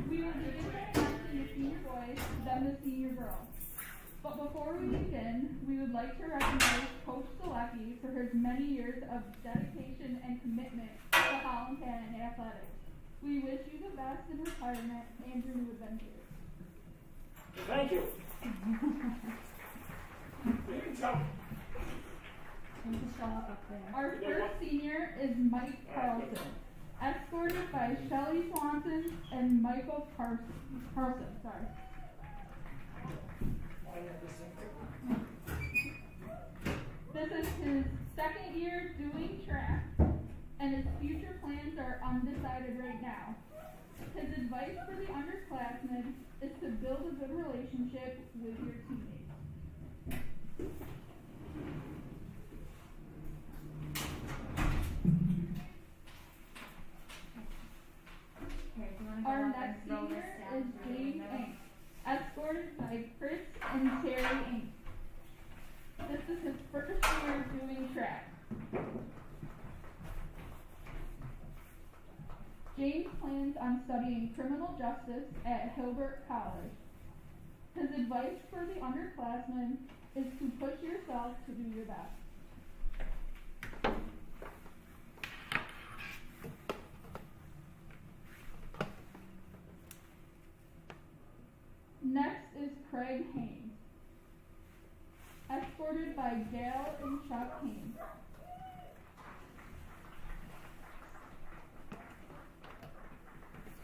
We will begin by announcing the senior boys, then the senior girls. But before we begin, we would like to recognize Coach Selecki for his many years of dedication and commitment to Holland Cannon athletics. We wish you the best in retirement and your new adventures. Thank you. Our first senior is Mike Carlson, escorted by Shelly Swanson and Michael Carlson. This is his second year doing track, and his future plans are undecided right now. His advice for the underclassmen is to build a good relationship with your teammates. Our next senior is James Ink, escorted by Chris and Terry Ink. This is his first year doing track. James plans on studying criminal justice at Hilbert College. His advice for the underclassmen is to push yourself to do your best. Next is Craig Haynes, escorted by Gail and Chuck Haynes.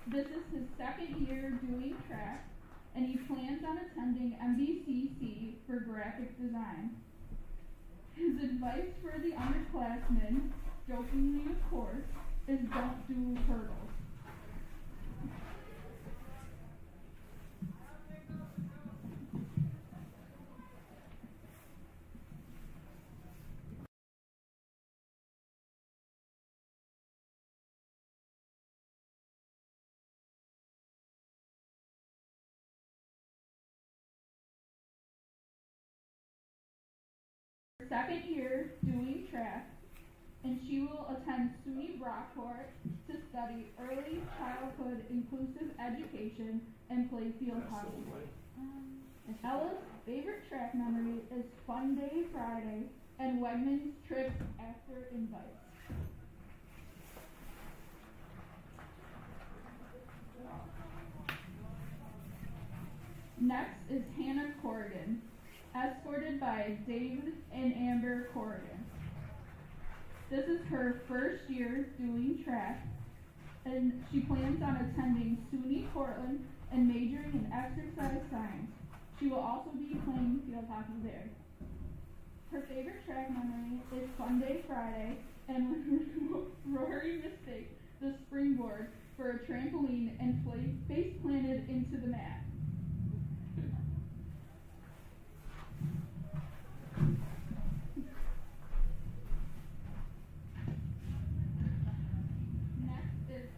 This is his second year doing track, and he plans on attending MBCC for graphic design. His advice for the underclassmen, jokingly of course, is don't do hurdles. Second year doing track, and she will attend SUNY Brockport to study early childhood inclusive education and play field hockey. Ella's favorite track memory is Fun Day Friday and Wegmans trip after invites. Next is Hannah Corrigan, escorted by David and Amber Corrigan. This is her first year doing track, and she plans on attending SUNY Portland and majoring in exercise science. She will also be playing field hockey there. Her favorite track memory is Fun Day Friday and when Rory mistaked the springboard for a trampoline and face planted into the mat.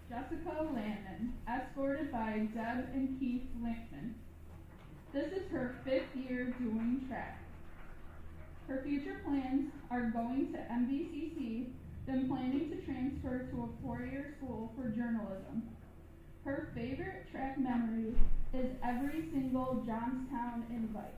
Jessica Landman, escorted by Deb and Keith Lankman. This is her fifth year doing track. Her future plans are going to MBCC, then planning to transfer to a four-year school for journalism. Her favorite track memory is every single Johnstown invite.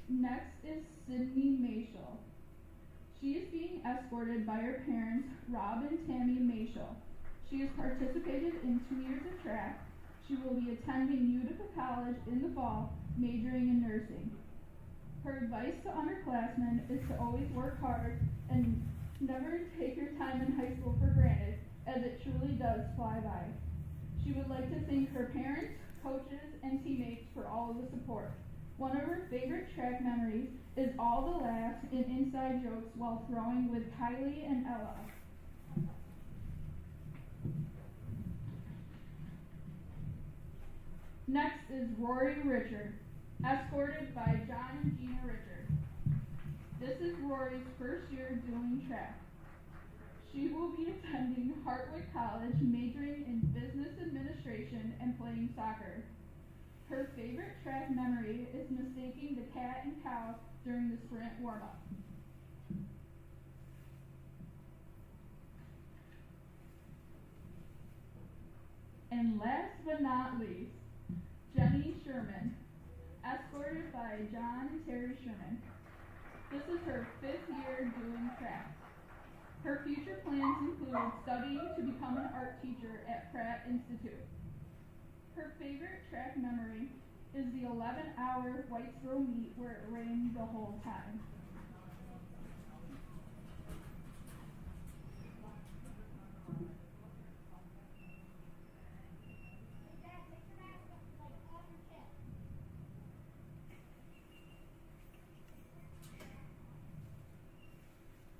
Next is Sydney Mashel. She is being escorted by her parents, Rob and Tammy Mashel. She has participated in 2 years of track. She will be attending Utica College in the fall, majoring in nursing. Her advice to underclassmen is to always work hard and never take your time in high school for granted, as it truly does fly by. She would like to thank her parents, coaches, and teammates for all of the support. One of her favorite track memories is all the laughs and inside jokes while throwing with Kylie and Ella. Next is Rory Richard, escorted by John and Gina Richard. This is Rory's first year doing track. She will be attending Hartwick College, majoring in business administration and playing soccer. Her favorite track memory is mistaking the cat and cow during the sprint warm-up. And last but not least, Jenny Sherman, escorted by John and Terry Sherman. This is her 5th year doing track. Her future plans include studying to become an art teacher at Pratt Institute. Her favorite track memory is the 11-hour Whitesboro meet where it rained the whole time.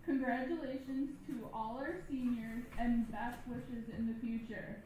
Congratulations to all our seniors and best wishes in the future.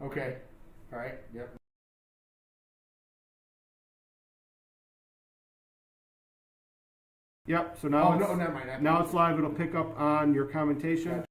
Okay. All right. Yep. Yep. So now no, never mind. now it's live. It'll pick up on your commentation.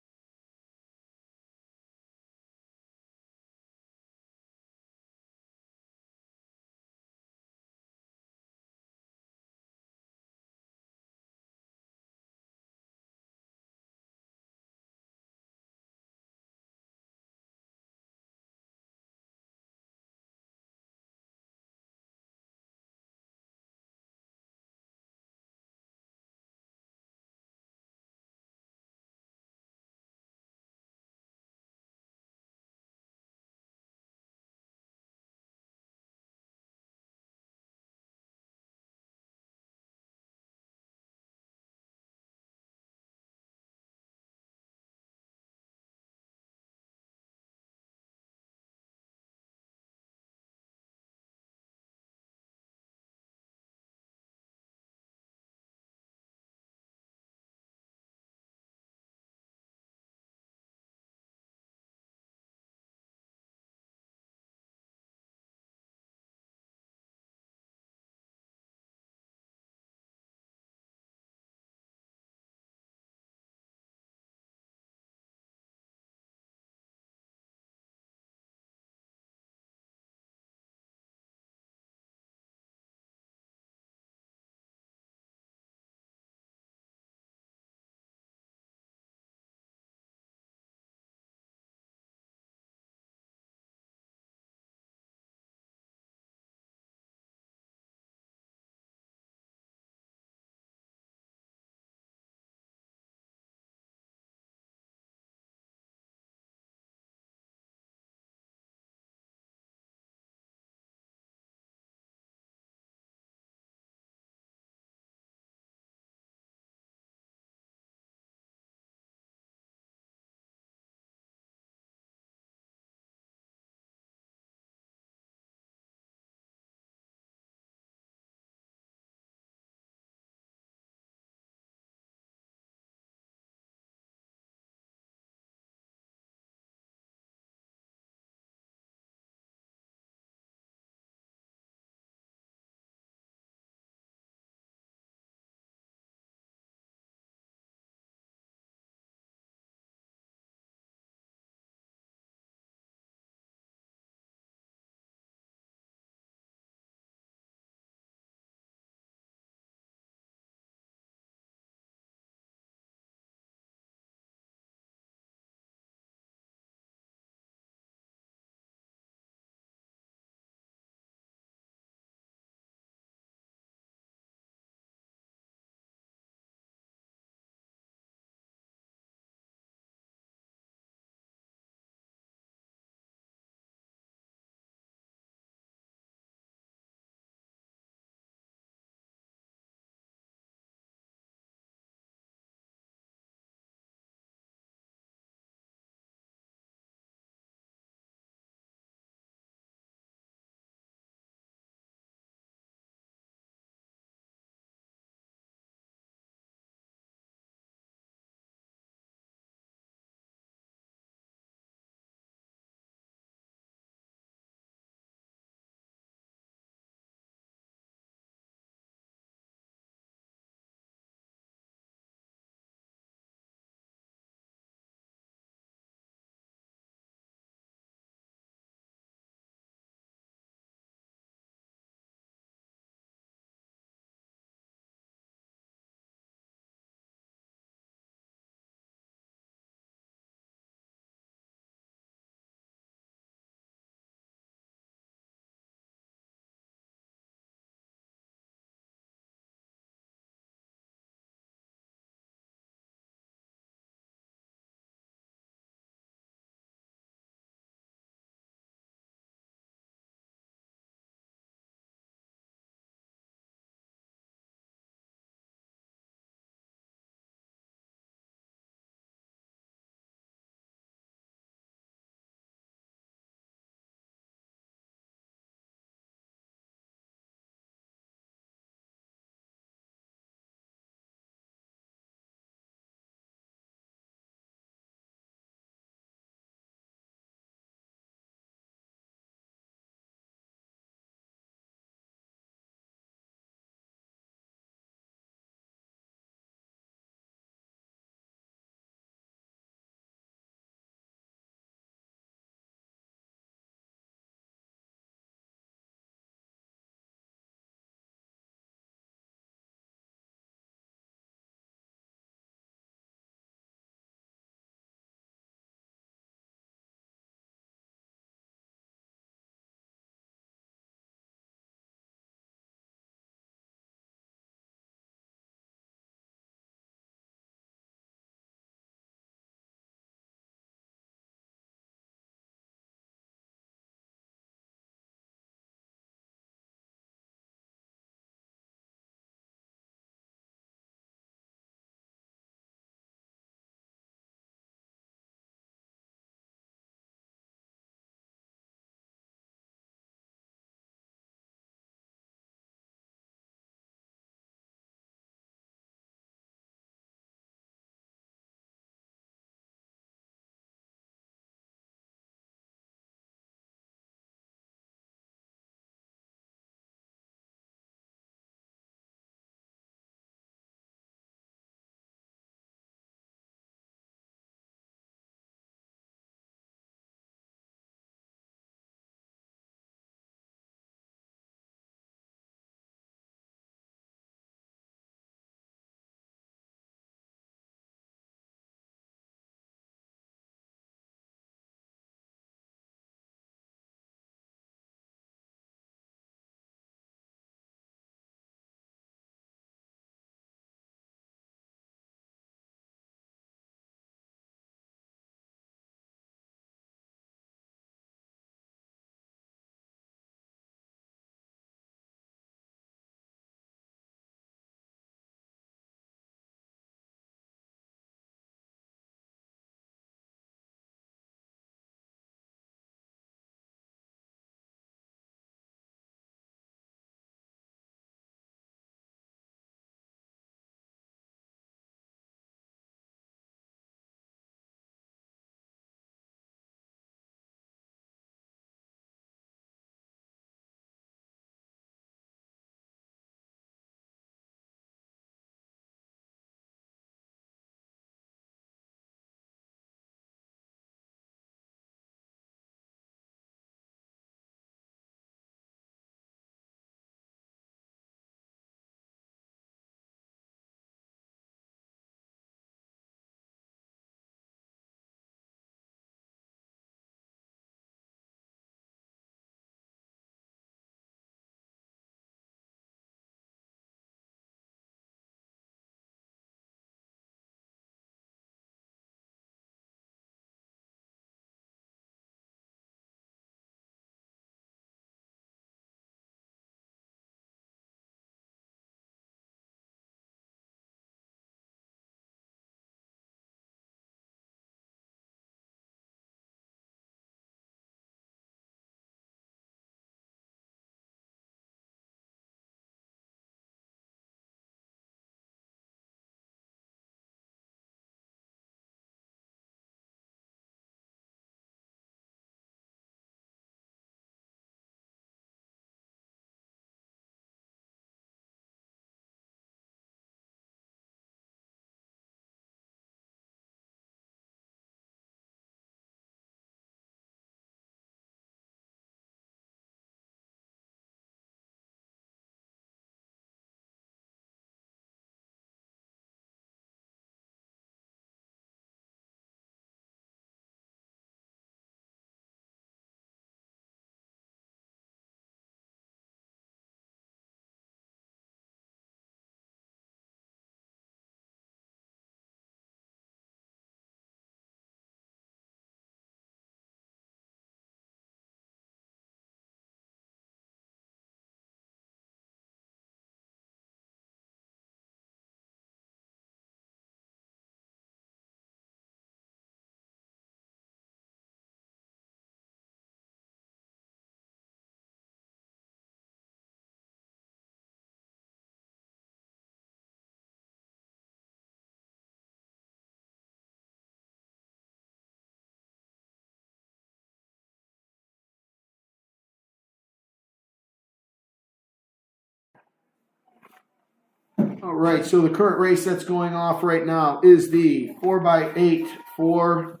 All right, so the current race that's going off right now is the 4x8 for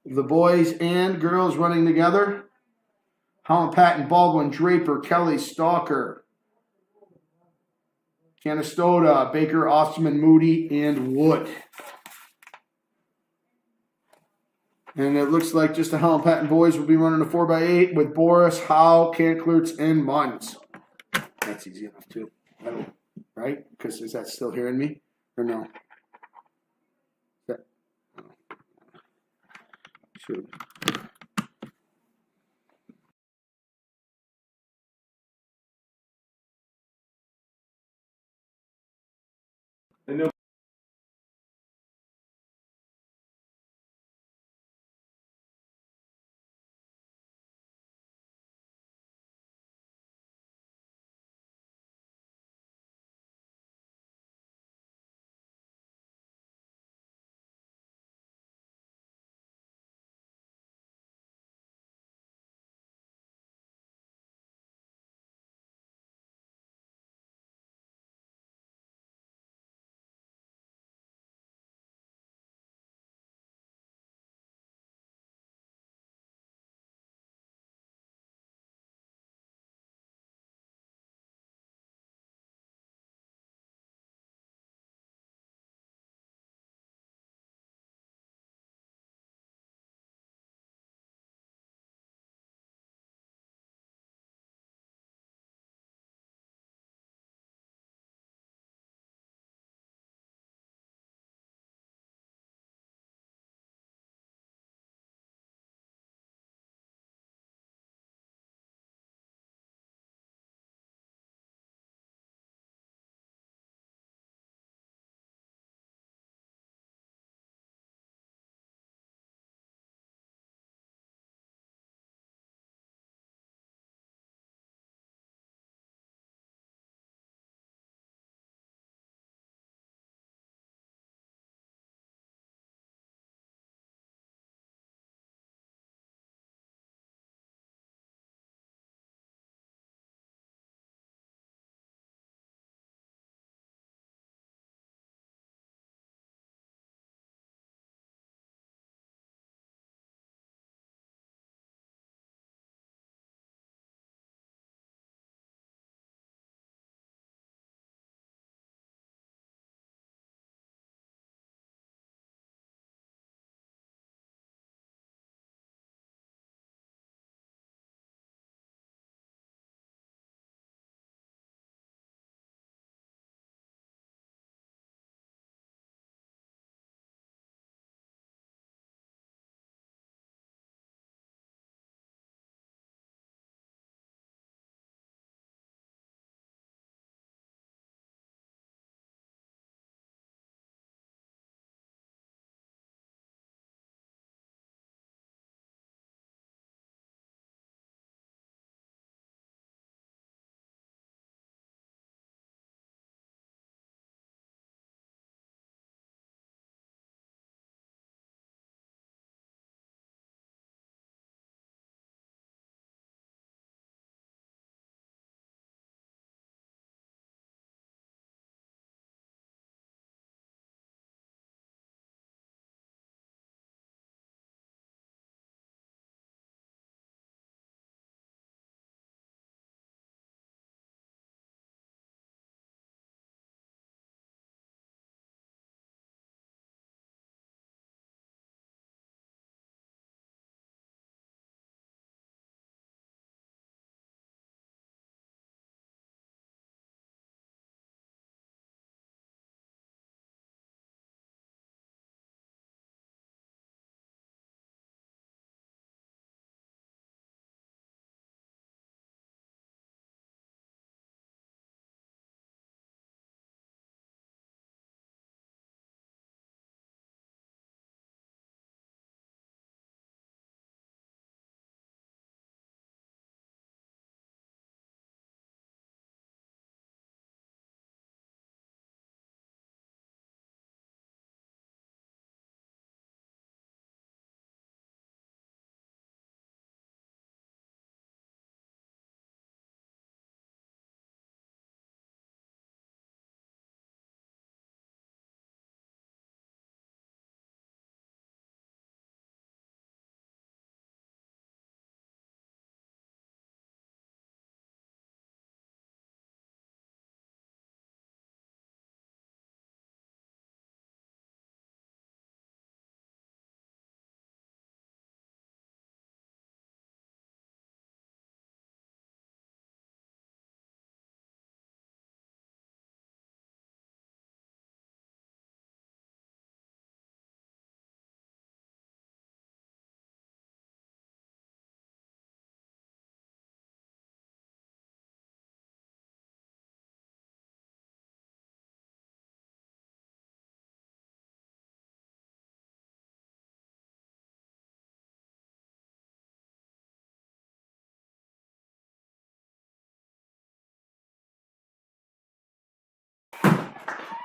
the boys and girls running together. Holland, Patton, Baldwin, Draper, Kelly, Stalker, Canastota, Baker, Osterman, Moody, and Wood. And it looks like just the Holland, Patton boys will be running a 4x8 with Boris, Howe, Kanklertz, and Munns. That's easy enough too. Right? Because is that still hearing me? Or no? Should.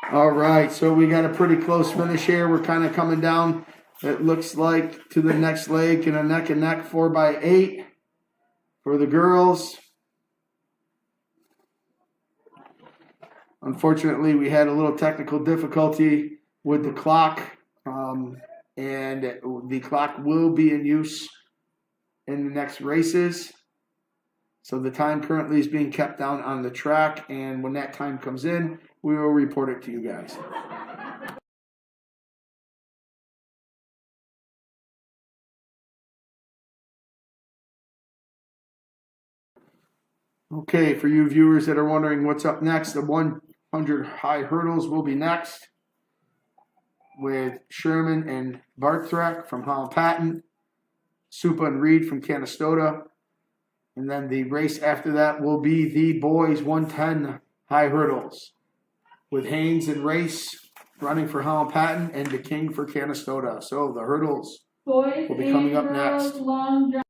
All right, so we got a pretty close finish here. We're kind of coming down, it looks like, to the next leg in a neck and neck 4x8 for the girls. Unfortunately, we had a little technical difficulty with the clock, and the clock will be in use in the next races. So the time currently is being kept down on the track, and when that time comes in, we will report it to you guys. Okay, for you viewers that are wondering what's up next, the 100 high hurdles will be next with Sherman and Barthrek from Holland Patton, Supa and Reed from Canastota, and then the race after that will be the boys 110 high hurdles with Haynes and Race running for Holland Patton and the King for Canastota. So the hurdles Boys will be and coming up girls next. long jump.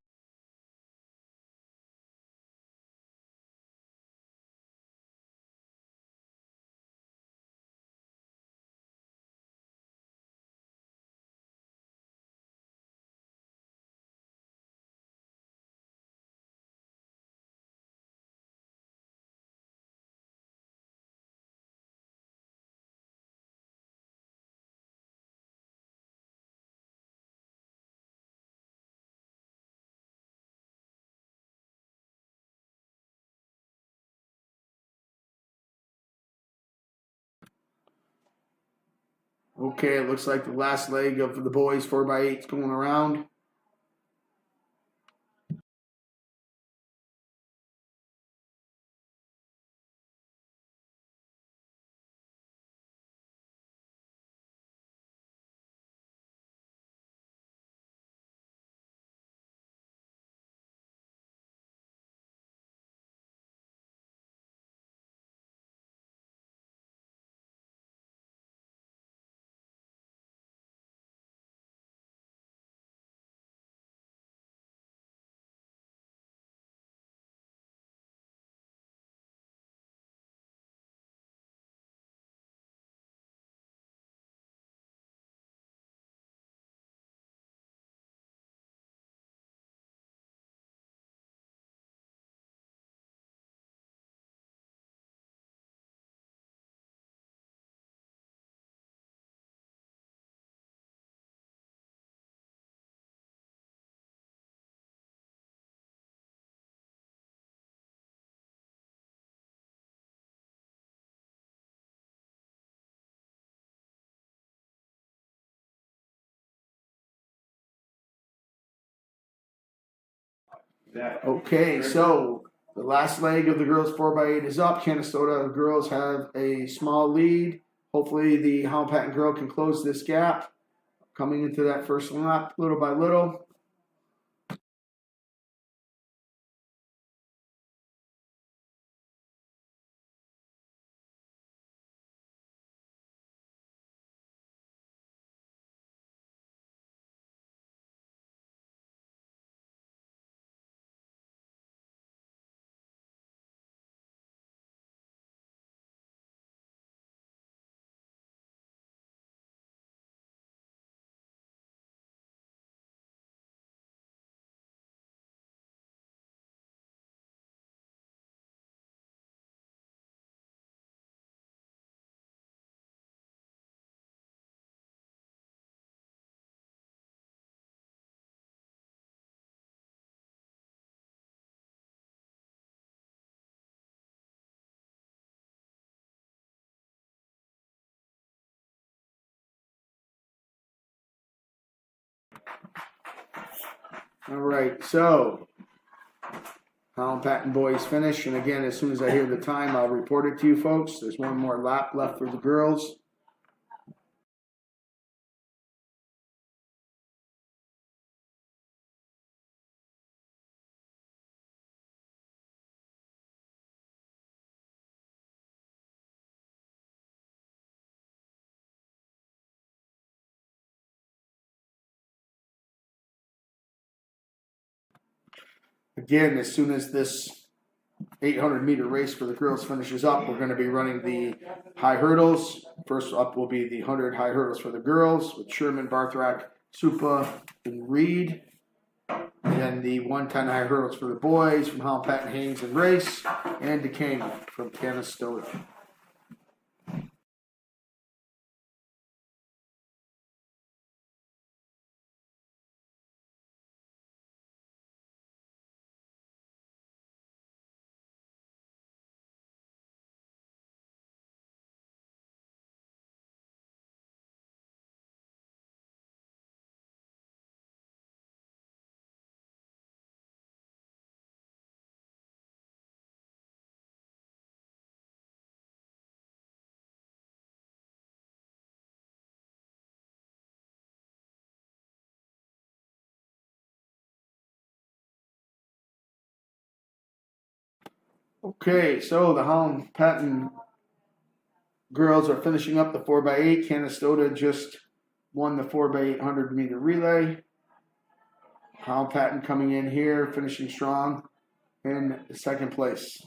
Okay, it looks like the last leg of the boys 4x8 is going around. Okay, so the last leg of the girls 4x8 is up. Canastota girls have a small lead. Hopefully the Holland Patton girl can close this gap. Coming into that first lap little by little. All right, so Holland Patton boys finish. And again, as soon as I hear the time, I'll report it to you folks. There's one more lap left for the girls. Again, as soon as this 800-meter race for the girls finishes up, we're going to be running the high hurdles First up will be the 100 high hurdles for the girls with Sherman, Barthrak, Supa, and Reed. And then the 110 high hurdles for the boys from Holland, Patton, Haynes, and Race, and DeCamey from Canastota. Okay, so the Holland Patton girls are finishing up the 4x8. Canastota just won the 4x800 meter relay. Holland Patton coming in here, finishing strong in second place.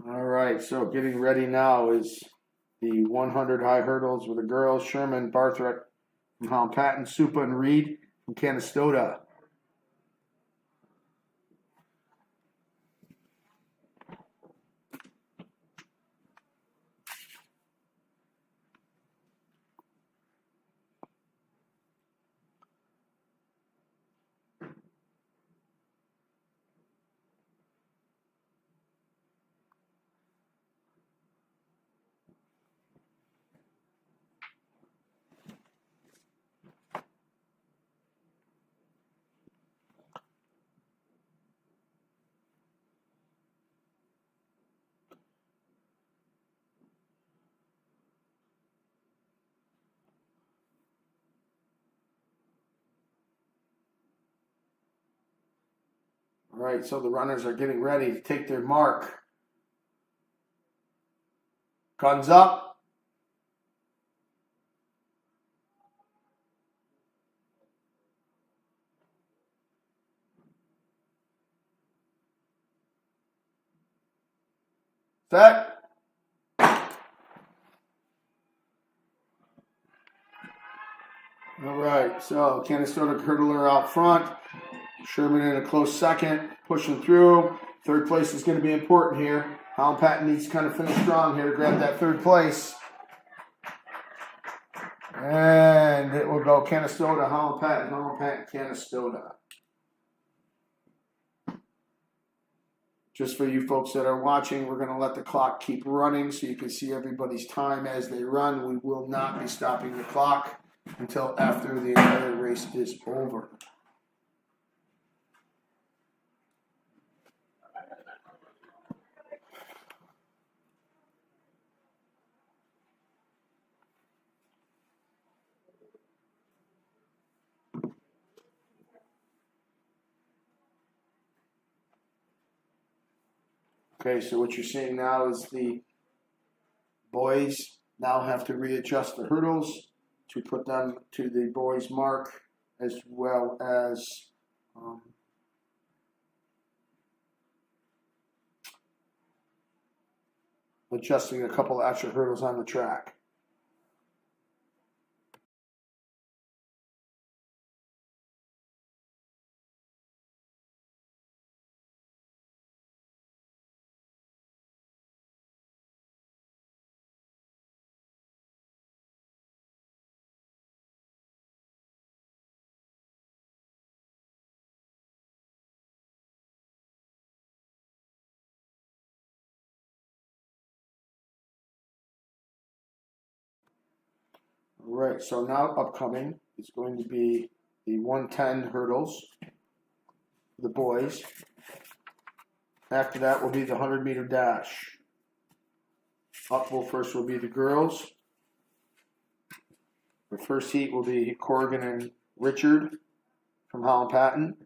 All right, so getting ready now is the 100 high hurdles with the girls. Sherman, Barthrak from Holland Patton, Supa, and Reed from Canastota. All right, so the runners are getting ready to take their mark. Guns up. Set. All right, so Canastota hurdler out front. Sherman in a close second, pushing through. Third place is going to be important here. Holland Patton needs to kind of finish strong here to grab that third place. And it will go Canastota, Holland Patton, Canastota. Just for you folks that are watching, we're going to let the clock keep running so you can see everybody's time as they run. We will not be stopping the clock until after the entire race is over. Okay, so what you're seeing now is the boys now have to readjust the hurdles to put them to the boys' mark, as well as adjusting a couple of extra hurdles on the track. All right, so now upcoming is going to be the 110 hurdles for the boys. After that will be the 100-meter dash. First will be the girls. The first heat will be Corrigan and Richard from Holland Patton,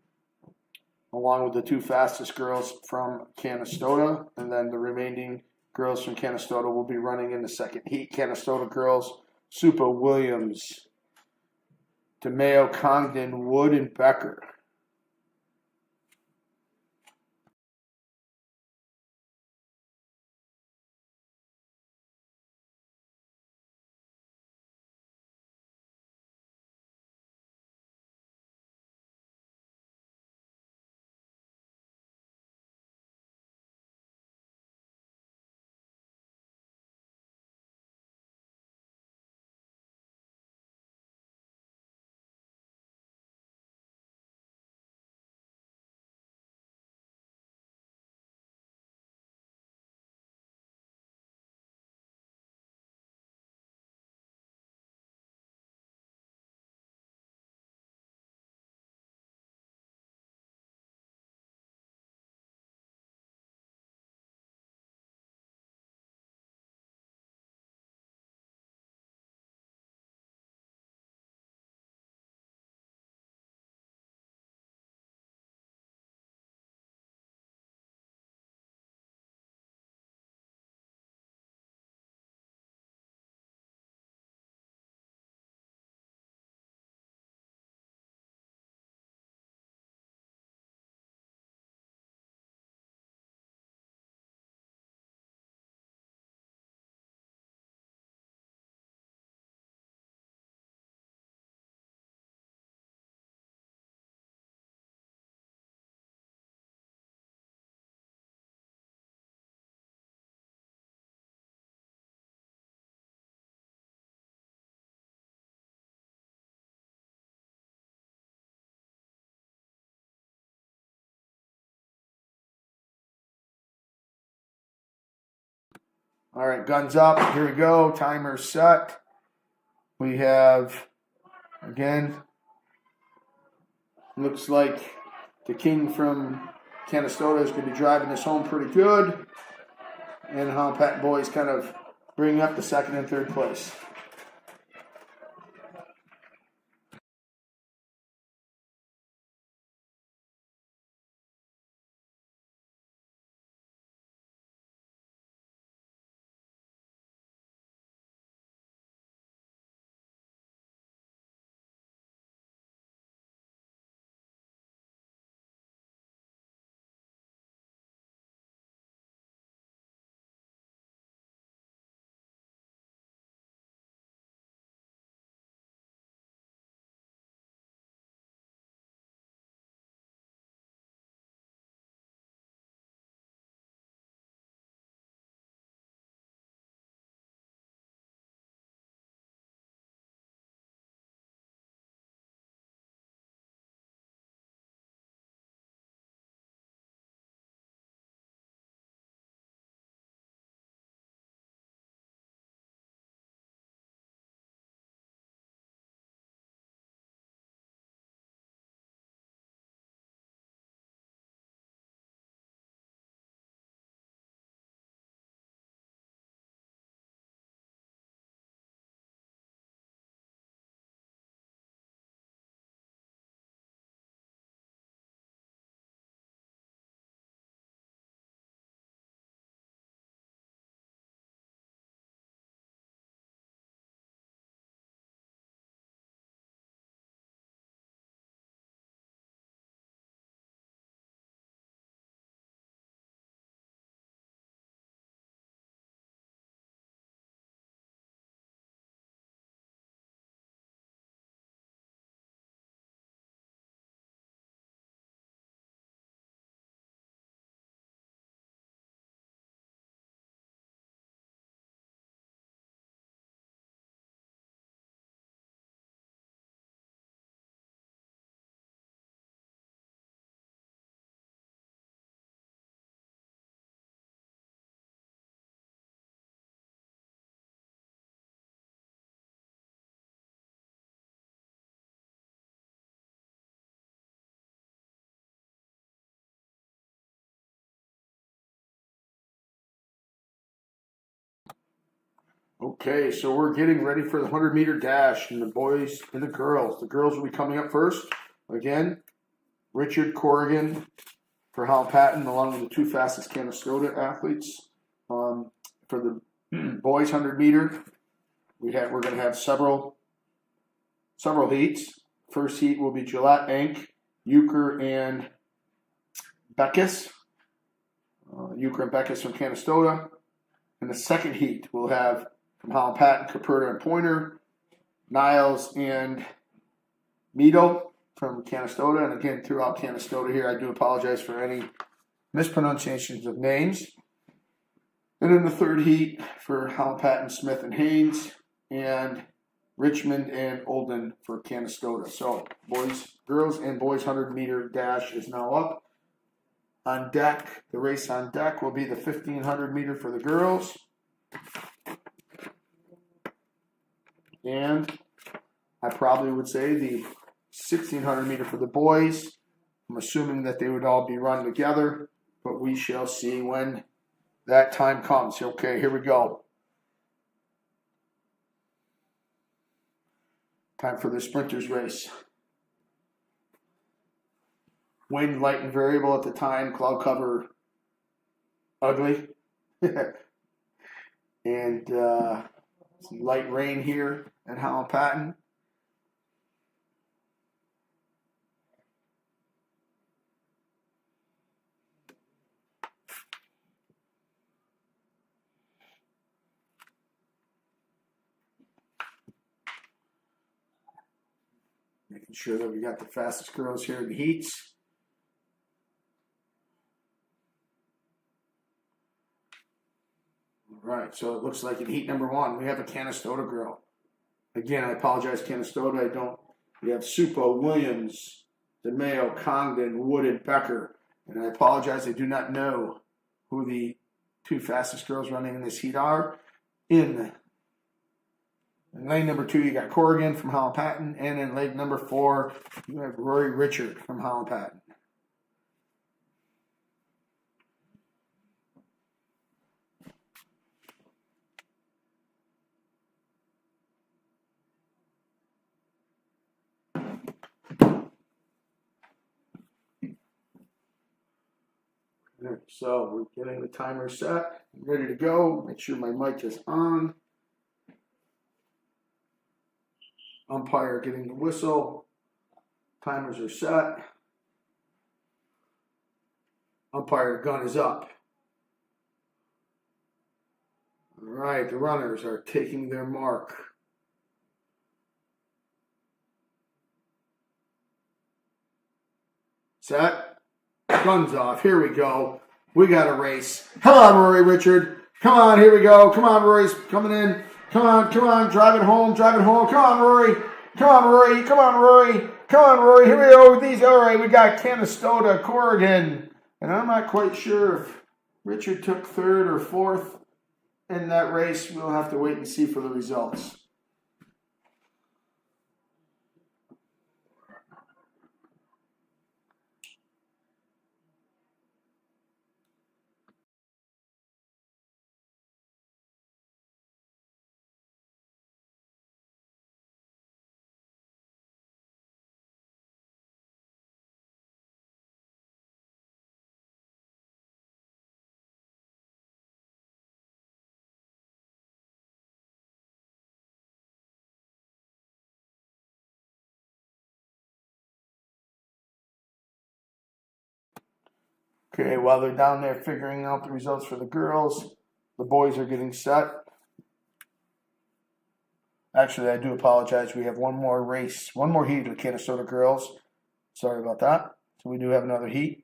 along with the two fastest girls from Canastota, and then the remaining girls from Canastota will be running in the second heat. Canastota girls, Supa, Williams, DeMayo, Congdon, Wood, and Becker. All right, guns up. Here we go. Timer set. We have, again, looks like the king from Canastota is going to be driving this home pretty good. And the Holland Patton boys kind of bringing up the second and third place. Okay, so we're getting ready for the 100-meter dash, and the boys and the girls. The girls will be coming up first. Again, Richard Corrigan for Holland Patton, along with the two fastest Canastota athletes. For the boys 100-meter, we're going to have several heats. First heat will be Gillette, Inc., Euchre, and Beckus. Euchre and Beckus from Canastota. In the second heat, we'll have from Holland Patton, Caperta and Pointer, Niles and Mito from Canastota. And again, throughout Canastota here, I do apologize for any mispronunciations of names. And in the third heat for Holland Patton, Smith and Haynes, and Richmond and Olden for Canastota. So, girls and boys 100-meter dash is now up. On deck, the race on deck will be the 1,500-meter for the girls. And I probably would say the 1,600-meter for the boys. I'm assuming that they would all be run together, but we shall see when that time comes. Okay, here we go. Time for the sprinters race. Wind light and variable at the time, cloud cover ugly. And some light rain here at Holland Patton. Making sure that we got the fastest girls here in the heats. All right, so it looks like in heat number 1, we have a Canastota girl. Again, I apologize, Canastota. We have Supo, Williams, DeMayo, Congdon, Wood, and Becker. And I apologize, I do not know who the two fastest girls running in this heat are. In lane number 2, you got Corrigan from Holland Patton. And in lane number 4, you have Rory Richard from Holland Patton. So we're getting the timer set, ready to go. Make sure my mic is on. Umpire getting the whistle. Timers are set. Umpire gun is up. All right, the runners are taking their mark. Set. Guns off. Here we go. We got a race. Come on, Rory Richard. Come on, here we go. Come on, Rory's coming in. Come on. Drive it home. Come on, Rory. Come on, Rory. Here we go. All right, we got Canastota, Corrigan. And I'm not quite sure if Richard took 3rd or 4th in that race. We'll have to wait and see for the results. Okay, while they're down there figuring out the results for the girls, the boys are getting set. Actually, I do apologize. We have one more heat with Canastota girls. Sorry about that. So we do have another heat.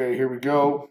Okay, here we go.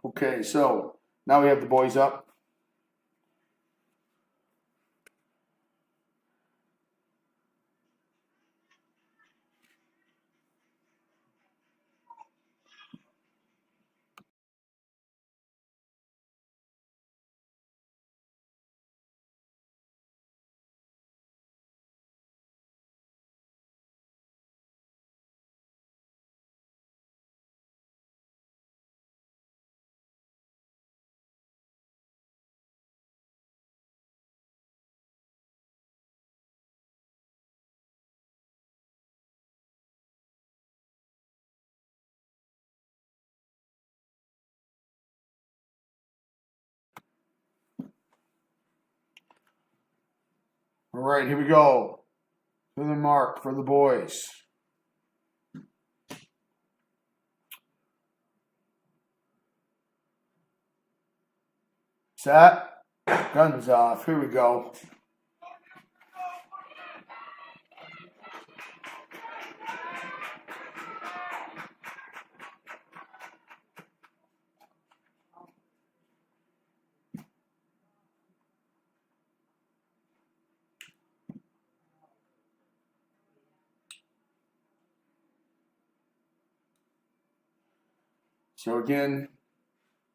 Okay, so now we have the boys up. All right, here we go. To the mark for the boys. Set. Guns off. Here we go. So again,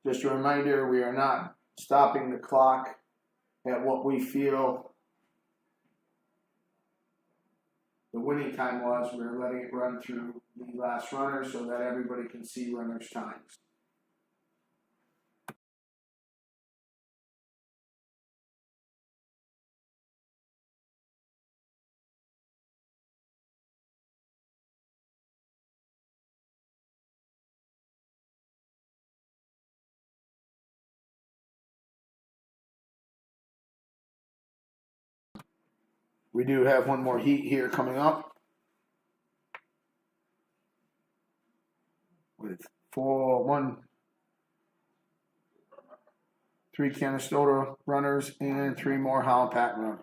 just a reminder, we are not stopping the clock at what we feel the winning time was. We're letting it run through the last runner so that everybody can see runners' times. We do have one more heat here coming up with 3 Canastota runners and 3 more Holland Patent runners.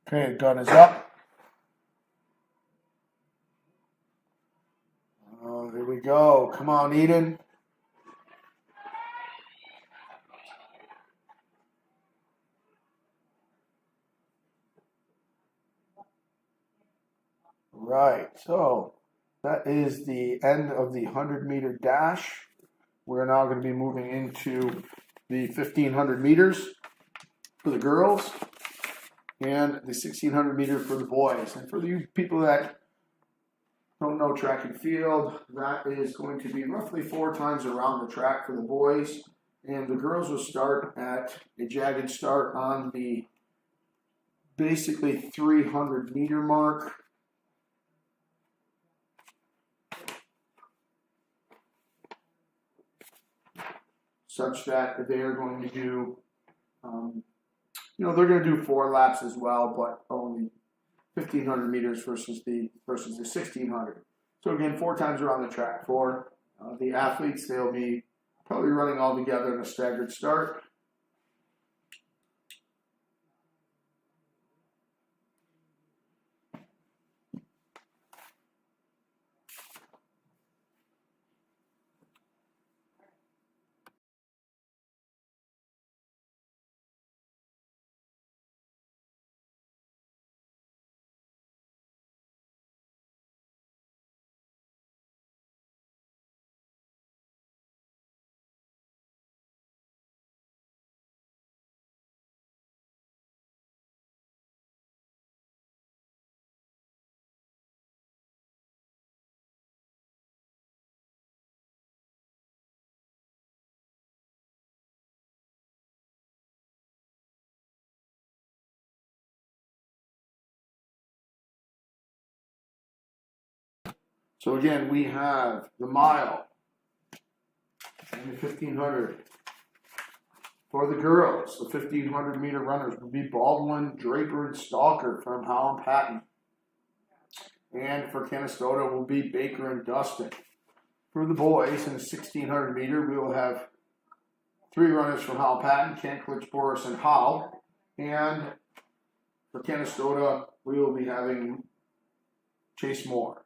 Okay, gun is up. Oh, here we go. Come on, Eden. Right, so that is the end of the 100-meter dash. We're now going to be moving into the 1,500 meters for the girls and the 1,600 meter for the boys. And for you people that don't know track and field, that is going to be roughly 4 times around the track for the boys. And the girls will start at a jagged start on the basically 300 meter mark. such that they are going to do, they're going to do 4 laps as well, but only 1,500 meters versus the 1,600. So again, 4 times around the track. For the athletes, they'll be probably running all together in a staggered start. So again, we have the mile and the 1,500. For the girls, the 1,500 meter runners will be Baldwin, Draper, and Stalker from Holland Patton. And for Canastota will be Baker and Dustin. For the boys in the 1,600 meter, we will have 3 runners from Holland Patton, Kent, Klitsch, Boris, and Howe. And for Canastota, we will be having Chase Moore.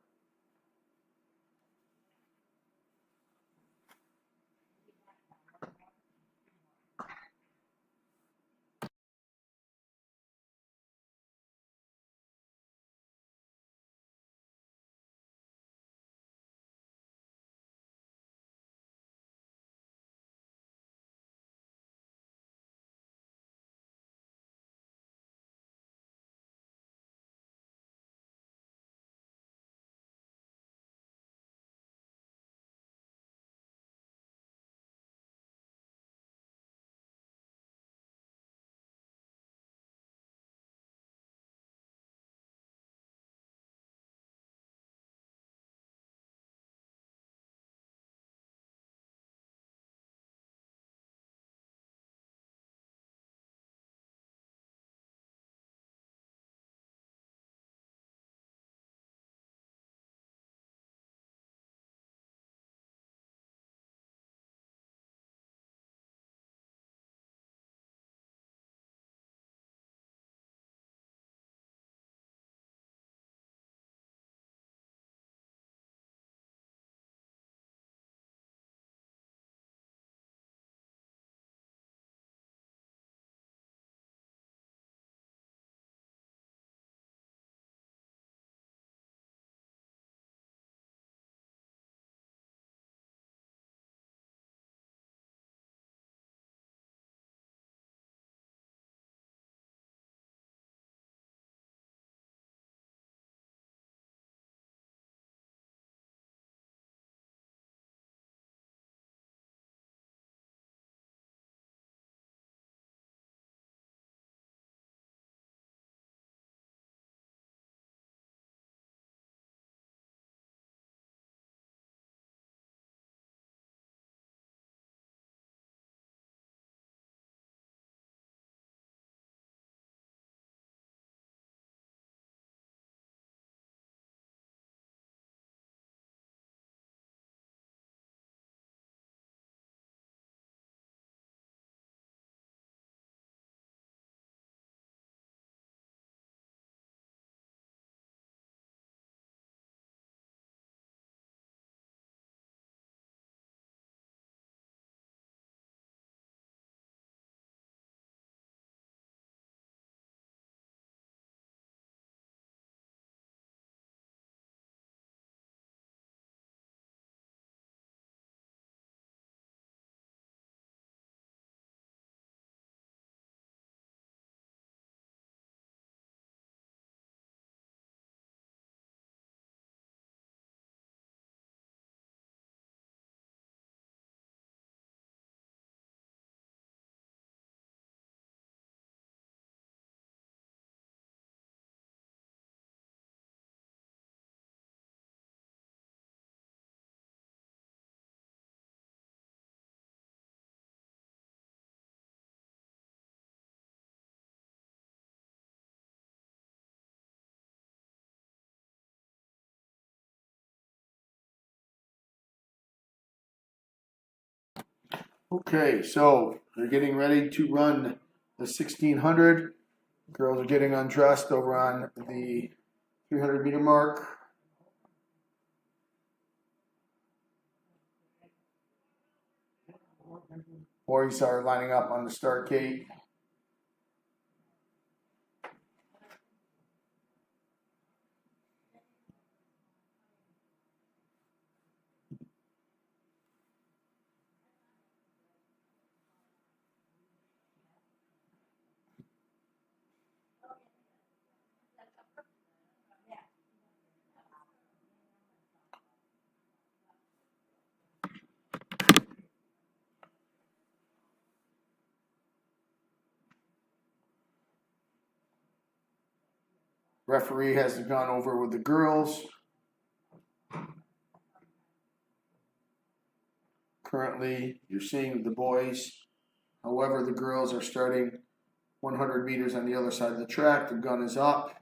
Okay, so they're getting ready to run the 1600. Girls are getting undressed over on the 300-meter mark. Boys are lining up on the start gate. Referee has gone over with the girls. Currently, you're seeing the boys. However, the girls are starting 100 meters on the other side of the track. The gun is up.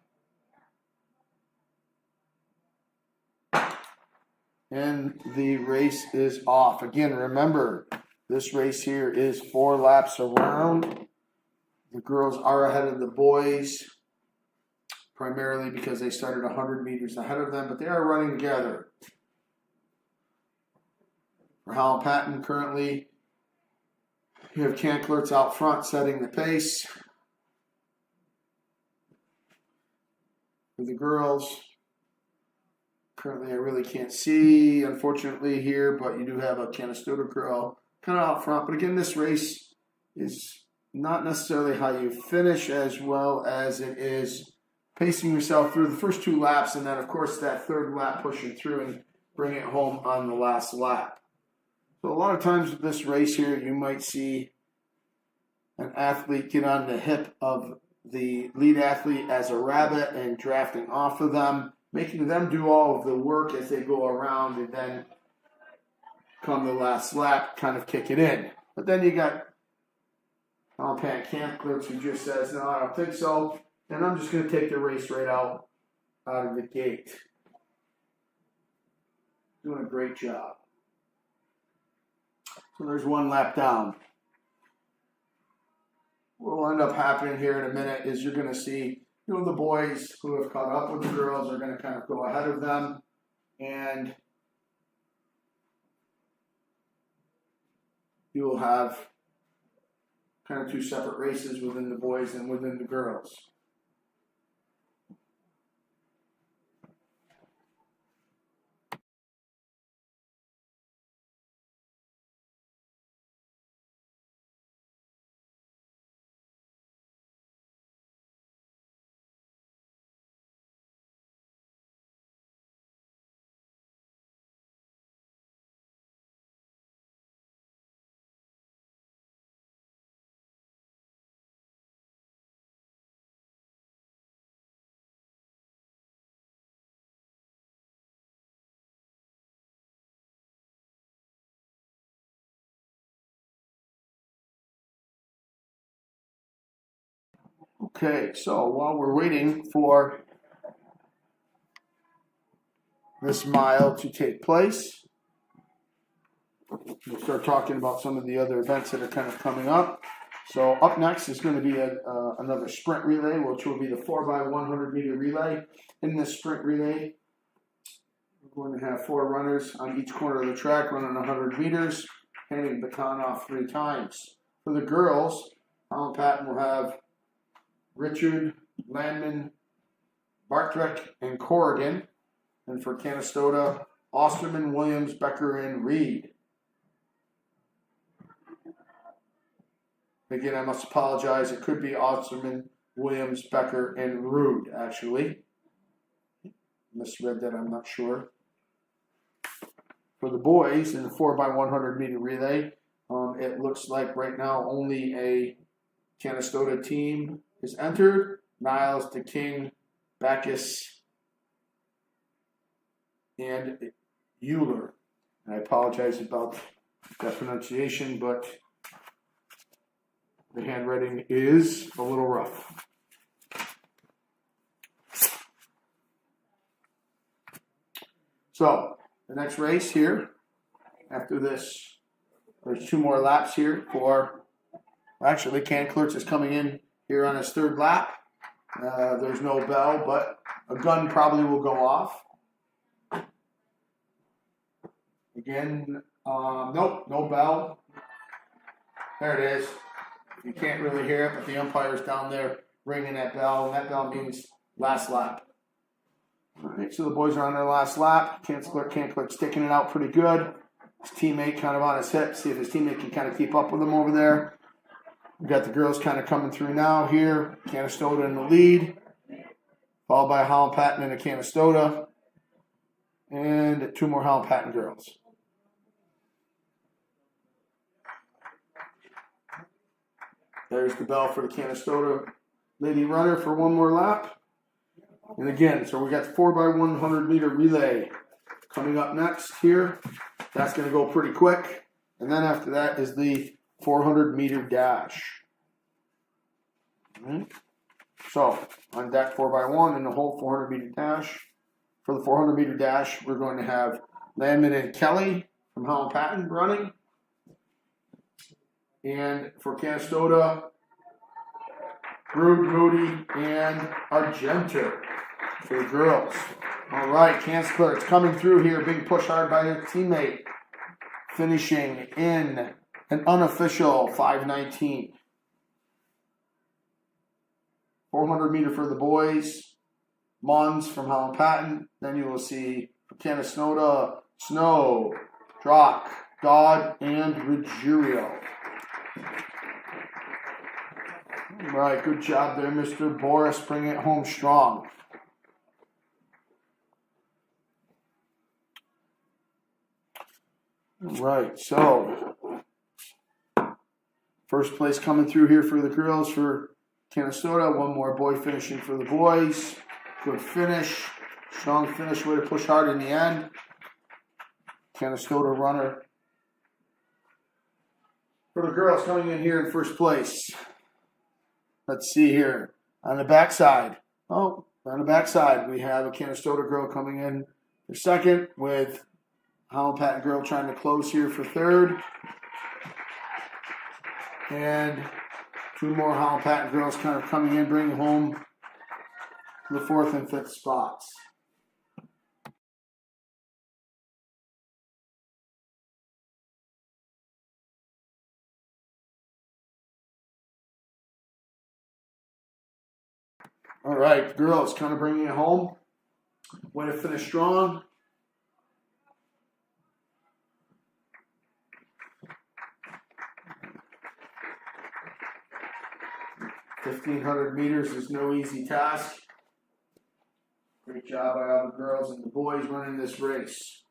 And the race is off. Again, remember, this race here is 4 laps around. The girls are ahead of the boys, primarily because they started 100 meters ahead of them, but they are running together. For Holland Patton, currently, you have Kanklertz out front setting the pace. For the girls, currently I really can't see, unfortunately, here, but you do have a Canastota girl kind of out front. But again, this race is not necessarily how you finish as well as it is pacing yourself through the first 2 laps, and then, of course, that 3rd lap pushing through and bring it home on the last lap. So a lot of times with this race here, you might see an athlete get on the hip of the lead athlete as a rabbit and drafting off of them, making them do all of the work as they go around, and then come the last lap, kind of kick it in. But then you got Pat Kanklertz who just says, no, I don't think so, and I'm just going to take the race right out of the gate. Doing a great job. So there's 1 lap down. What will end up happening here in a minute is you're going to see, the boys who have caught up with the girls are going to kind of go ahead of them, and you will have kind of 2 separate races within the boys and within the girls. Okay, so while we're waiting for this mile to take place, we'll start talking about some of the other events that are kind of coming up. So up next is going to be another sprint relay, which will be the 4x100 meter relay. In this sprint relay, we're going to have 4 runners on each corner of the track running 100 meters, handing the baton off 3 times. For the girls, Holland Patton will have Richard, Landman, Bartrick, and Corrigan. And for Canastota, Osterman, Williams, Becker, and Reed. Again, I must apologize. It could be Osterman, Williams, Becker, and Rude, actually. Misread that, I'm not sure. For the boys in the 4x100 meter relay, it looks like right now only a Canastota team is entered. Niles, DeKing, Backus, and Euler. And I apologize about that pronunciation, but the handwriting is a little rough. So, the next race here, after this There's 2 more laps here for. Actually, Can Clerks is coming in here on his 3rd lap. There's no bell, but a gun probably will go off. Again, nope, no bell. There it is. You can't really hear it, but the umpire's down there ringing that bell, and that bell means last lap. All right, so the boys are on their last lap. Can Clerk sticking it out pretty good. His teammate kind of on his hip. See if his teammate can kind of keep up with him over there. We got the girls kind of coming through now here. Canastota in the lead, followed by Holland Patton and a Canastota, and 2 more Holland Patton girls. There's the bell for the Canastota lady runner for 1 more lap. And again, so we got the 4x100 meter relay coming up next here. That's going to go pretty quick. And then after that is the 400 meter dash. All right. So on deck 4x1 in the whole 400 meter dash. For the 400 meter dash, we're going to have Landman and Kelly from Holland Patton running. And for Canastota, Brood, Moody, and Argenter for the girls. All right, Can's Clerks coming through here, being pushed hard by a teammate. Finishing in an unofficial 5:19. 400 meter for the boys. Mons from Holland Patton. Then you will see Canastota, Snow, Drock, Dodd, and Ruggiero. All right, good job there, Mr. Boris, bringing it home strong. All right, so first place coming through here for the girls for Canastota. 1 more boy finishing for the boys. Good finish. Strong finish, way to push hard in the end. Canastota runner. For the girls coming in here in first place. Let's see here. On the backside. On the backside, we have a Canastota girl coming in for second with Holland Patton girl trying to close here for third. And 2 more Holland Patton girls kind of coming in, bringing home the 4th and 5th spots. All right, girls kind of bringing it home. Way to finish strong. $1,500 meters is no easy task. Great job by all the girls and the boys running this race.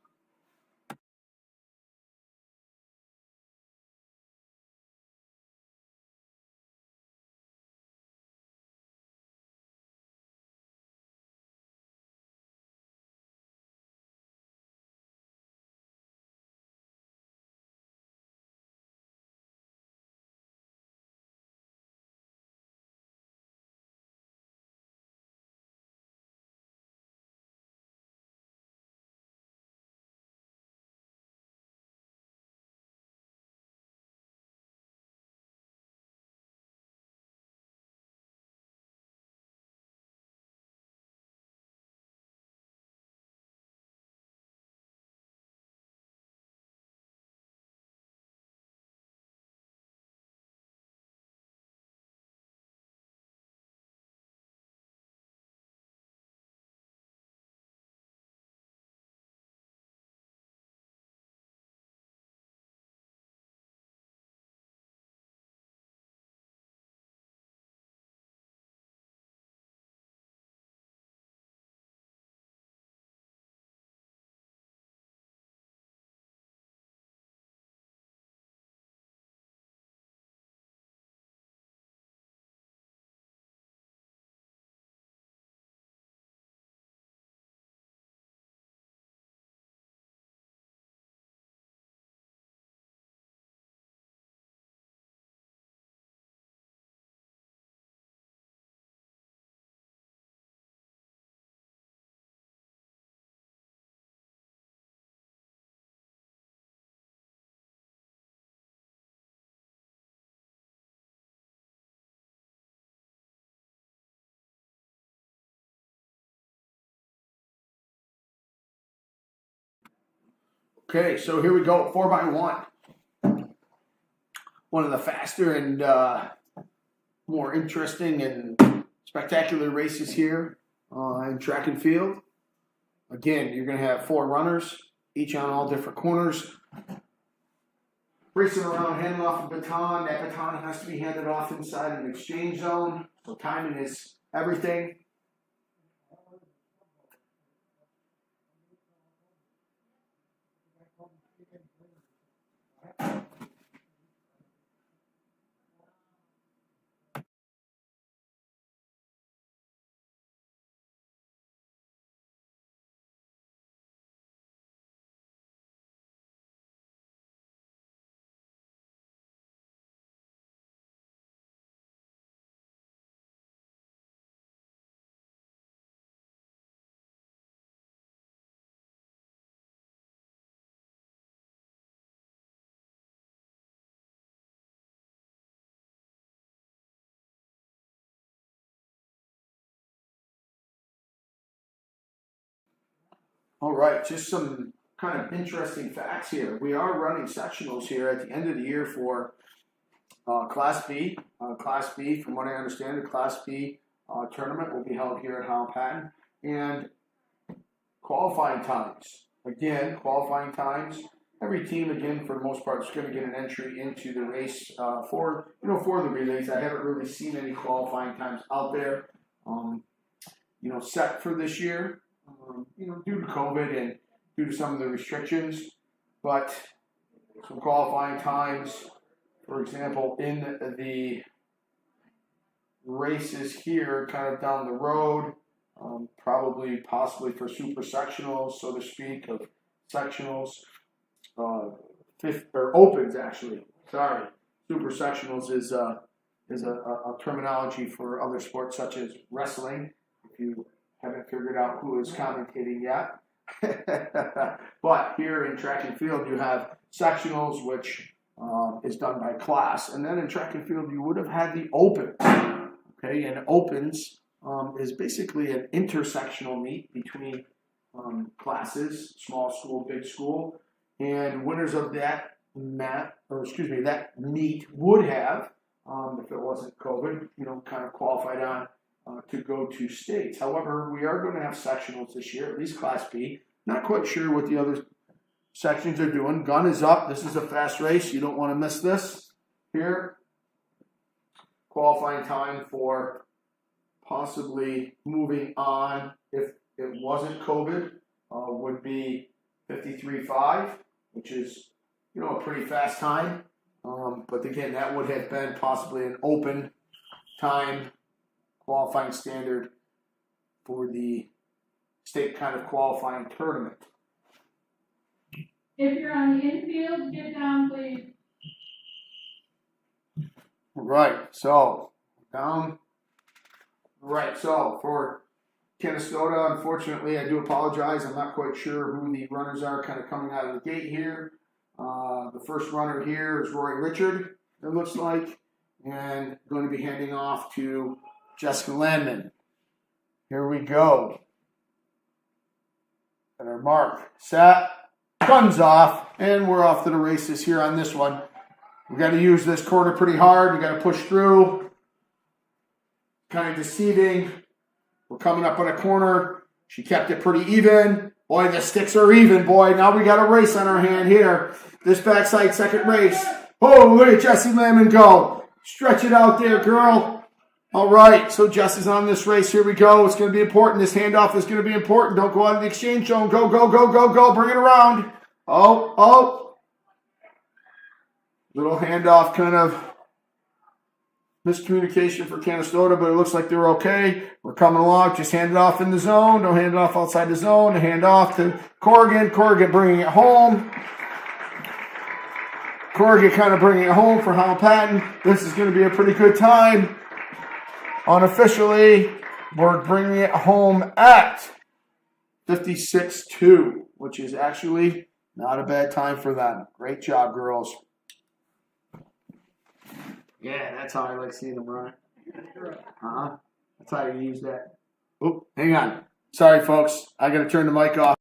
Okay, so here we go, 4x1. One of the faster and more interesting and spectacular races here in track and field. Again, you're going to have 4 runners, each on all different corners. Racing around, handing off a baton. That baton has to be handed off inside an exchange zone. So timing is everything. All right, just some kind of interesting facts here. We are running sectionals here at the end of the year for Class B. Class B, from what I understand, the Class B tournament will be held here at Holland. And qualifying times. Again, qualifying times. Every team, again, for the most part, is going to get an entry into the race for the relays. I haven't really seen any qualifying times out there, set for this year. Due to COVID and due to some of the restrictions, but some qualifying times, for example, in the races here, kind of down the road, possibly for super sectionals, so to speak, of sectionals, opens actually. Sorry, super sectionals is a terminology for other sports such as wrestling. If you haven't figured out who is commentating yet. But here in track and field, you have sectionals, which is done by class. And then in track and field, you would have had the opens. Okay, and opens is basically an intersectional meet between classes, small school, big school. And winners of that meet would have, if it wasn't COVID, kind of qualified on to go to states. However, we are going to have sectionals this year, at least Class B. Not quite sure what the other sections are doing. Gun is up. This is a fast race. You don't want to miss this here. Qualifying time for possibly moving on, if it wasn't COVID, would be 53.5, which is, a pretty fast time. But again, that would have been possibly an open time qualifying standard for the state kind of qualifying tournament. If you're on the infield, get down, please. Right, so down. Right, so for Canastota, unfortunately, I do apologize. I'm not quite sure who the runners are kind of coming out of the gate here. The first runner here is Roy Richard, it looks like, and going to be handing off to Jessica Landman. Here we go. And our mark, set, guns off, and we're off to the races here on this one. We got to use this corner pretty hard. We got to push through. Kind of deceiving. We're coming up on a corner. She kept it pretty even. Boy, the sticks are even, boy. Now we got a race on our hand here. This backside second race. Oh, look at Jessie Landman go. Stretch it out there, girl. All right, so Jess is on this race. Here we go. It's going to be important. This handoff is going to be important. Don't go out of the exchange zone. Go, go, go, go, go. Bring it around. Oh. Little handoff, kind of miscommunication for Canastota, but it looks like they're okay. We're coming along. Just hand it off in the zone. Don't hand it off outside the zone. Hand off to Corrigan. Corrigan bringing it home. Corrigan kind of bringing it home for Hal Patton. This is going to be a pretty good time. Unofficially, we're bringing it home at 56-2, which is actually not a bad time for them. Great job, girls. Yeah, that's how I like seeing them run. That's how you use that. Oh, hang on. Sorry, folks. I got to turn the mic off.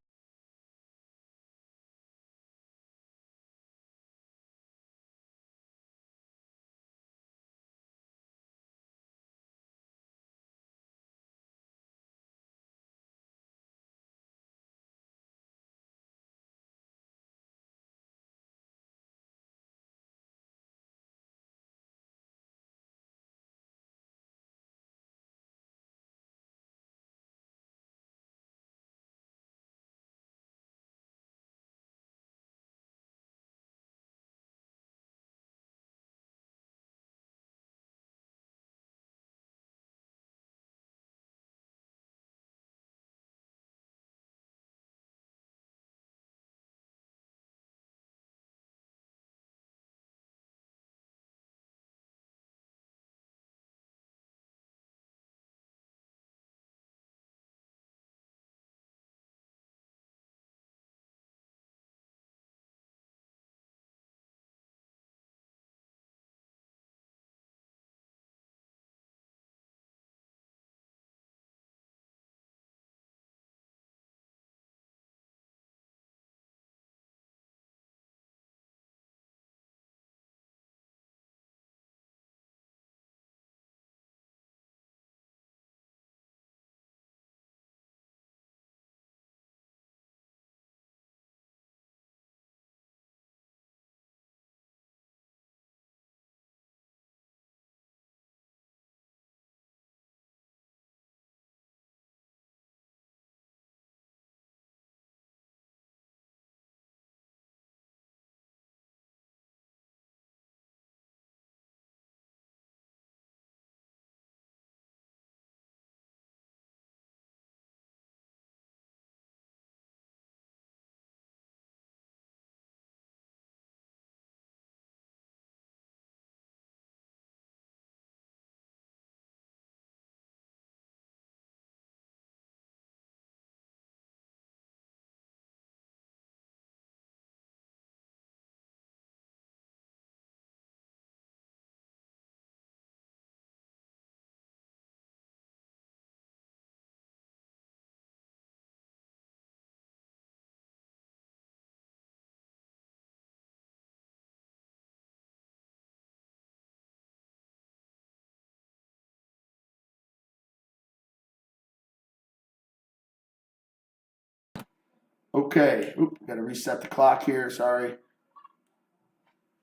Okay. Oop, got to reset the clock here. Sorry.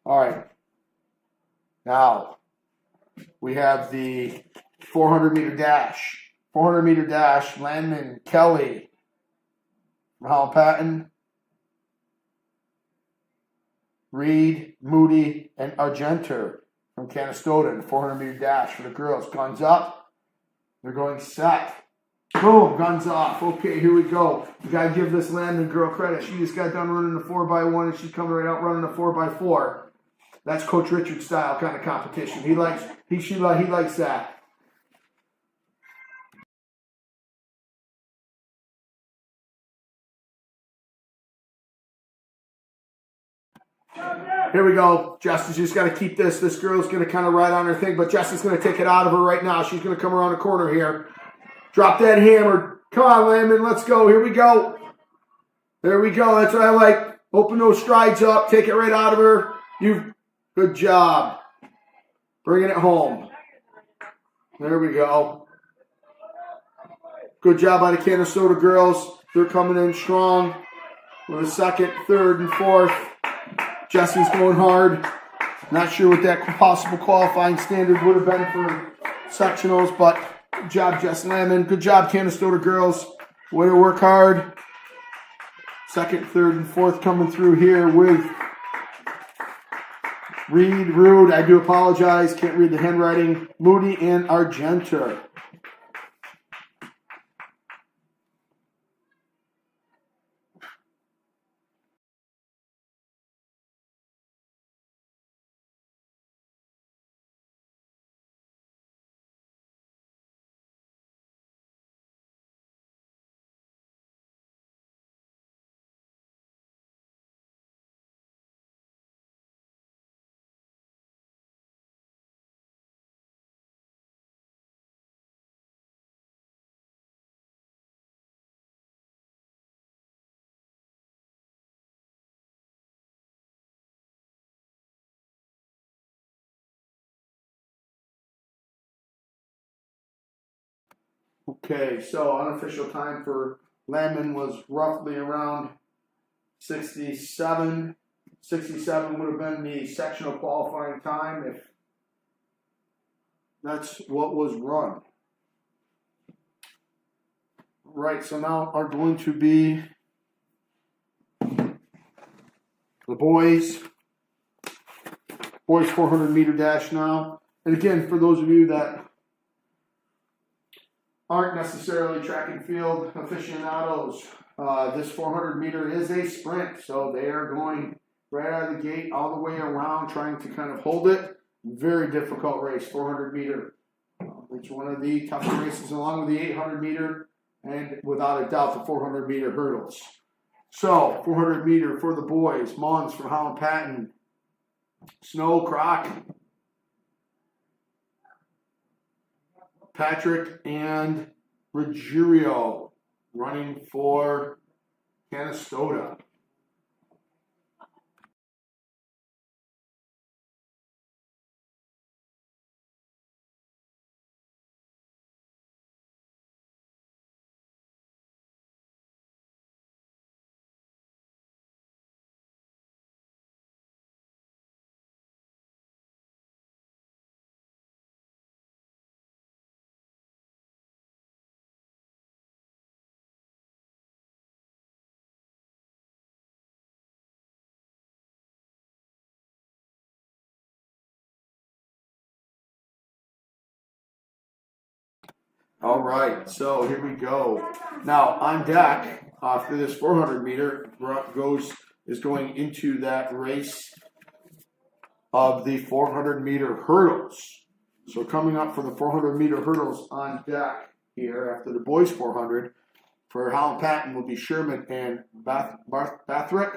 All right. Now we have the 400 meter dash. 400 meter dash. Landman Kelly from Holland Patton. Reed, Moody, and Argenter from Canastota. 400 meter dash for the girls. Guns up. They're going set. Boom, guns off. Okay, here we go. You gotta give this Landman girl credit. She just got done running the 4x1 and she's coming right out running the 4x4. That's Coach Richard style kind of competition. He likes that. Here we go. Justin's just got to keep this. This girl's going to kind of ride on her thing, but Justin's going to take it out of her right now. She's going to come around the corner here. Drop that hammer. Come on, Landman. Let's go. Here we go. There we go. That's what I like. Open those strides up. Take it right out of her. Good job. Bringing it home. There we go. Good job by the Canastota girls. They're coming in strong with a second, third, and fourth. Jesse's going hard. Not sure what that possible qualifying standard would have been for sectionals, but good job, Jess Landman. Good job, Canastota girls. Way to work hard. Second, third, and fourth coming through here with Reed, Rude. I do apologize. Can't read the handwriting. Moody and Argenter. Okay, so unofficial time for Landman was roughly around 67. 67 would have been the sectional qualifying time if that's what was run. Right, so now are going to be the boys 400 meter dash now. And again, for those of you that aren't necessarily track and field aficionados, this 400 meter is a sprint, so they are going right out of the gate all the way around trying to kind of hold it. Very difficult race, 400 meter. It's one of the tougher races along with the 800 meter and without a doubt the 400 meter hurdles. So 400 meter for the boys, Mons from Holland Patton, Snow Croc, Patrick and Ruggiero running for Canastota. All right, so here we go. Now on deck after this 400 meter is going into that race of the 400 meter hurdles. So coming up for the 400 meter hurdles on deck here after the boys 400 for Holland Patton will be Sherman and Bathrick.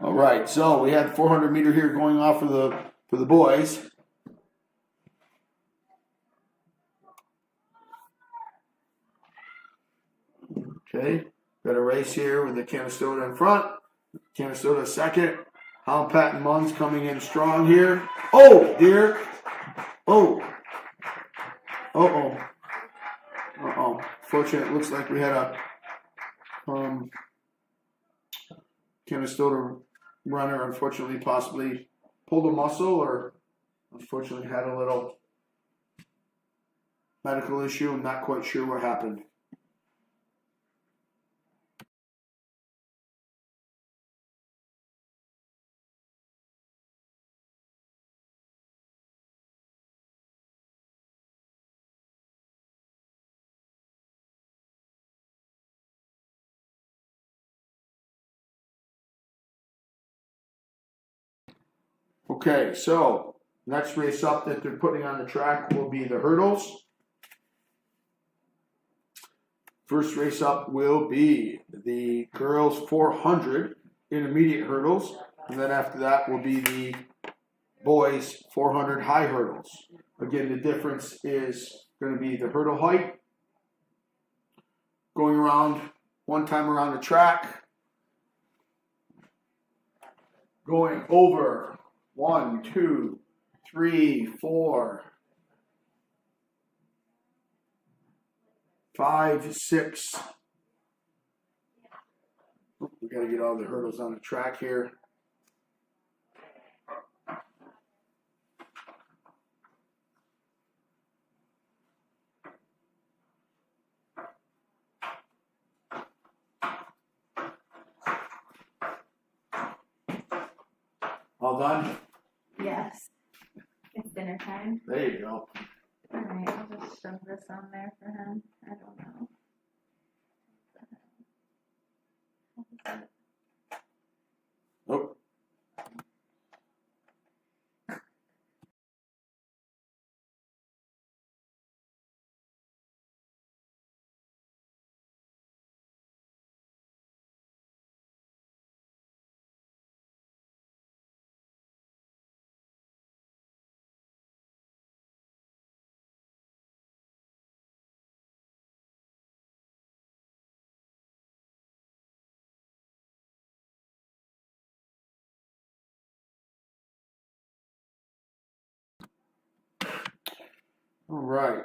All right, so we had 400 meter here going off for the boys. Okay, got a race here with the Canastota in front. Canastota second. Holland Patton Munns coming in strong here. Oh, dear. Oh. Uh-oh. Uh-oh. Fortunate, it looks like we had a Canastota runner, unfortunately, possibly pulled a muscle or unfortunately had a little medical issue. I'm not quite sure what happened. Okay, so next race up that they're putting on the track will be the hurdles. First race up will be the girls 400 intermediate hurdles, and then after that will be the boys 400 high hurdles. Again, the difference is going to be the hurdle height, going around one time around the track, going over 1, 2, 3, 4, 5, 6. We got to get all the hurdles on the track here. All done? Yes. It's dinner time. There you go. Alright, I'll just shove this on there for him. I don't know. Oh. All right.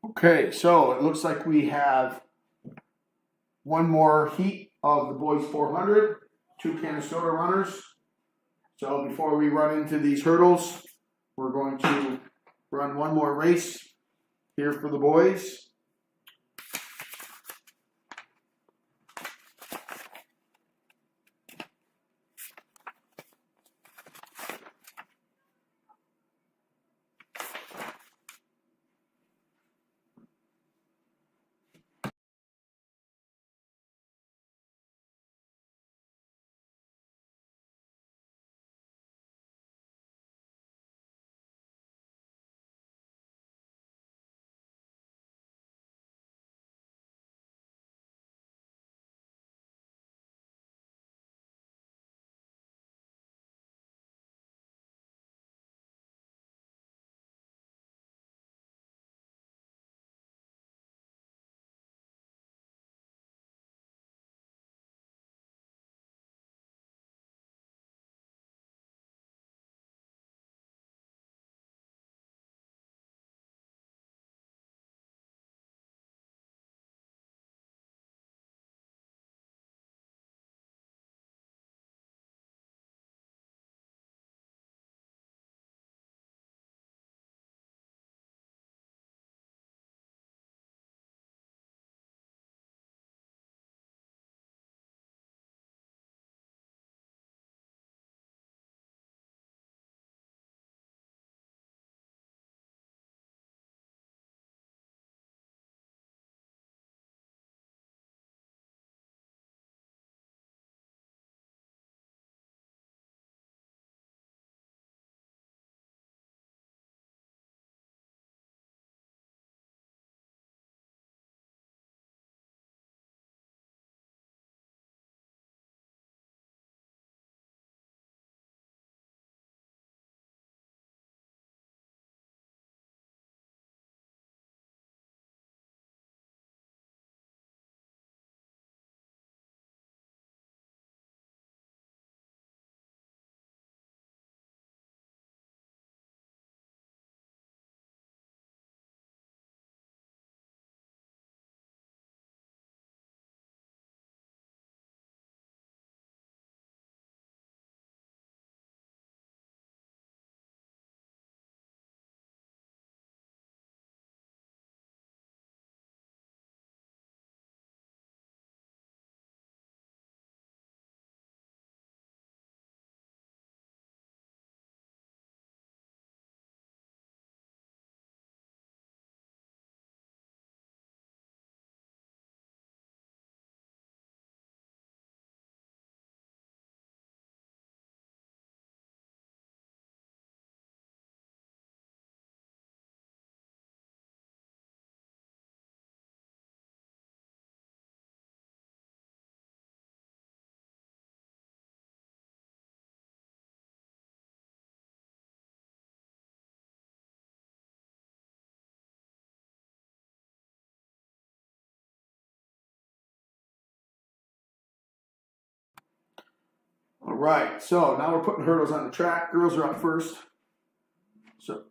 Okay, so it looks like we have one more heat of the boys 400, 2 Canastota runners. So before we run into these hurdles, we're going to run one more race here for the boys. All right, so now we're putting hurdles on the track. Girls are up first. So.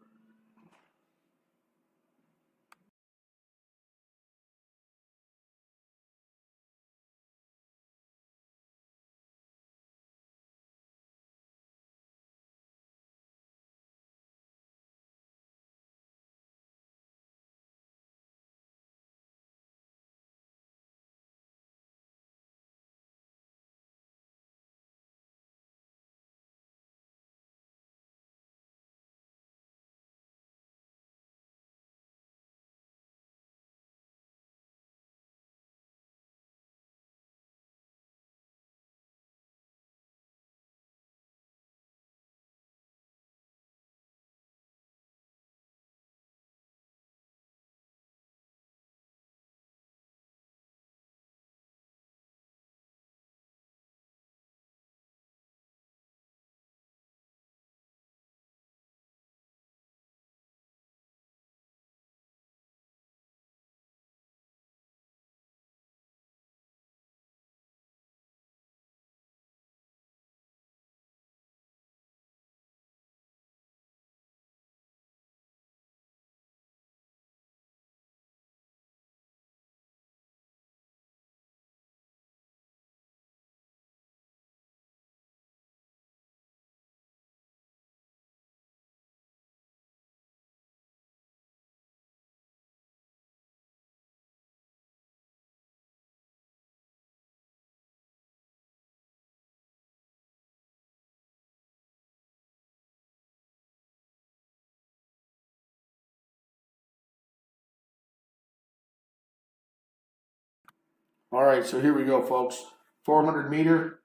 All right, so here we go, folks. 400 meter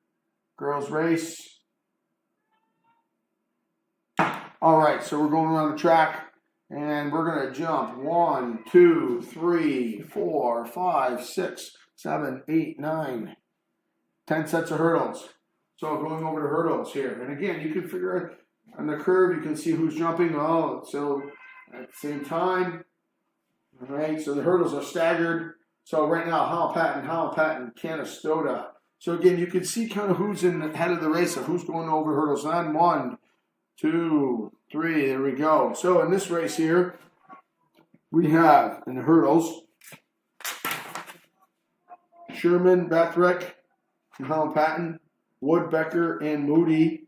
girls race. All right, so we're going around the track and we're going to jump 1, 2, 3, 4, 5, 6, 7, 8, 9, 10 sets of hurdles. So going over the hurdles here. And again, you can figure out on the curve, you can see who's jumping. Oh, so at the same time. All right, so the hurdles are staggered. So right now, Holland Patton, Canastota. So again, you can see kind of who's in the head of the race of who's going over hurdles on 1, 2, 3. There we go. So in this race here, we have in the hurdles Sherman, Bethrick, and Holland Patton, Wood, Becker, and Moody,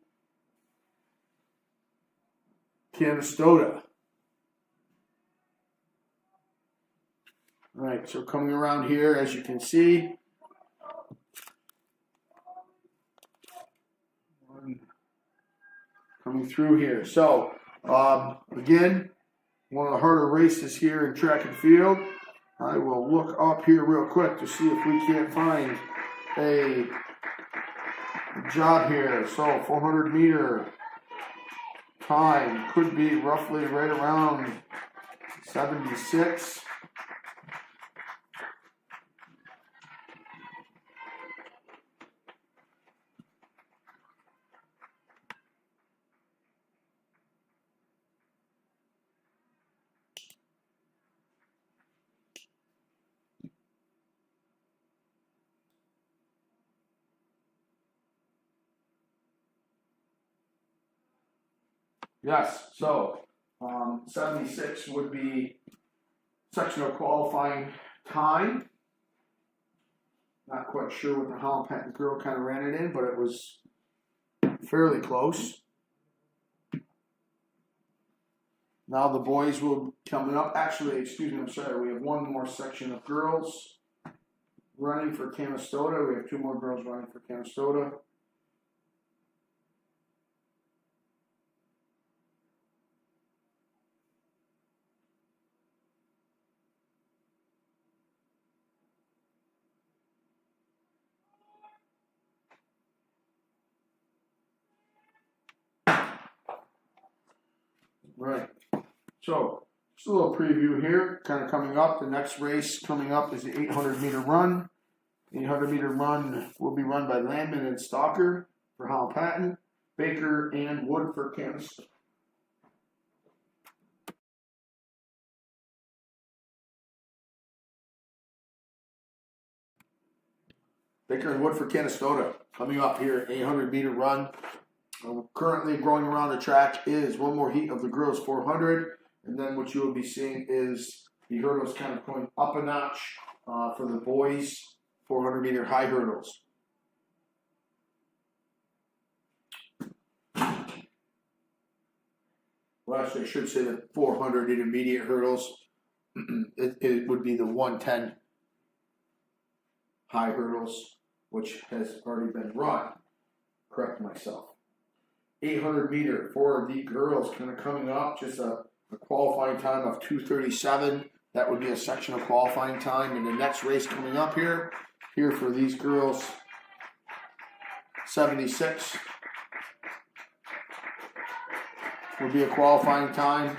Canastota. All right, so coming around here, as you can see, coming through here. So, again, one of the harder races here in track and field. I will look up here real quick to see if we can't find a job here. So, 400 meter time could be roughly right around 76. Yes, so 76 would be sectional qualifying time. Not quite sure what the Holland Patton girl kind of ran it in, but it was fairly close. Now the boys will be coming up. Actually, excuse me, I'm sorry. We have one more section of girls running for Canastota. We have 2 more girls running for Canastota. Right. So, just a little preview here, kind of coming up. The next race coming up is the 800 meter run. The 800 meter run will be run by Landman and Stalker for Holland Patton, Baker and Wood for Canastota. Baker and Woodford, Canastota, coming up here, 800-meter run. Currently going around the track is one more heat of the girls 400, and then what you will be seeing is the hurdles kind of going up a notch for the boys 400-meter high hurdles. Well, actually, I should say the 400 intermediate hurdles. It would be the 110 high hurdles, which has already been run. Correct myself. 800 meter for the girls kind of coming up, just a qualifying time of 2:37. That would be a sectional qualifying time. And the next race coming up here for these girls, 76 will be a qualifying time.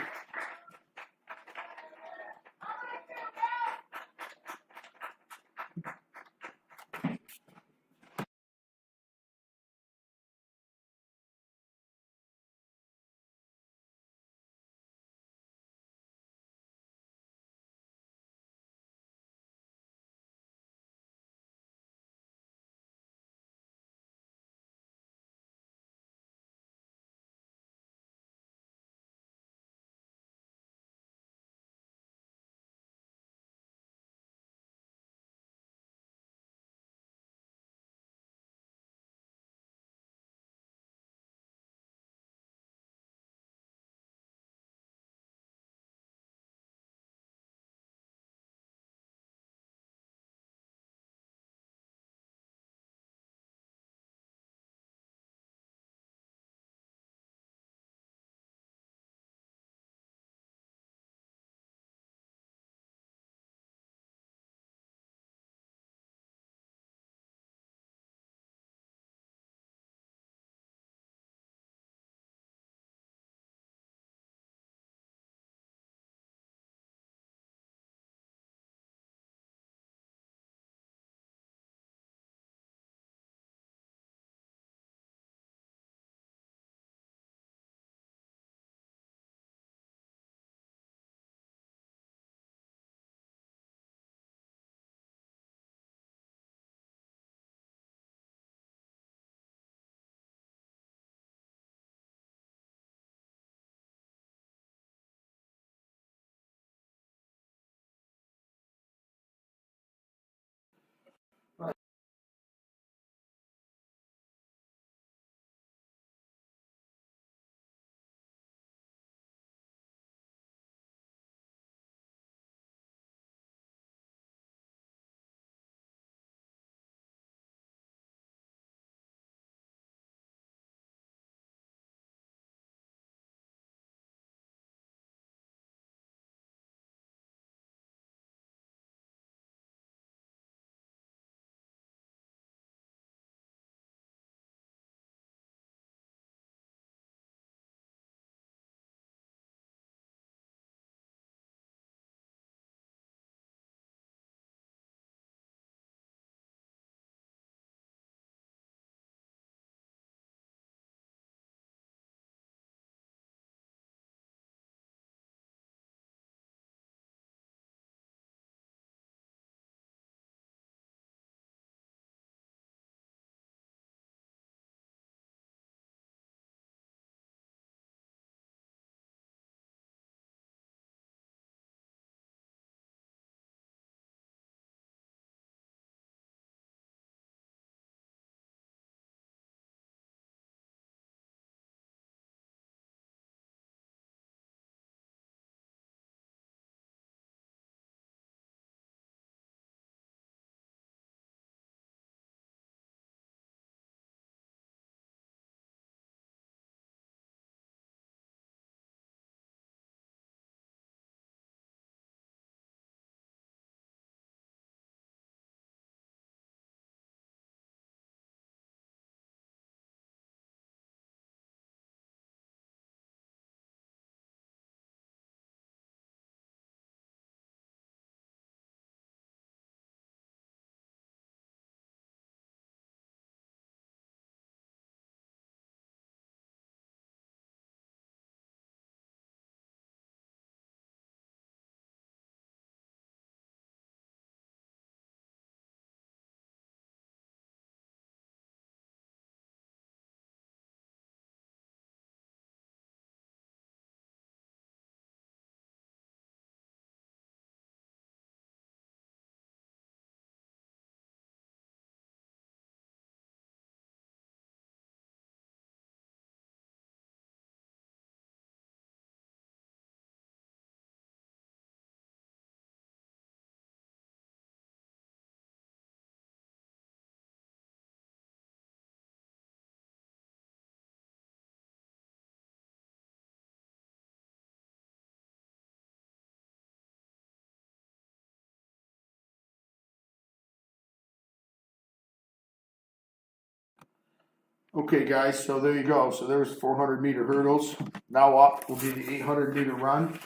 Okay, guys, so there you go. So there's 400-meter hurdles. Now up will be the 800-meter run.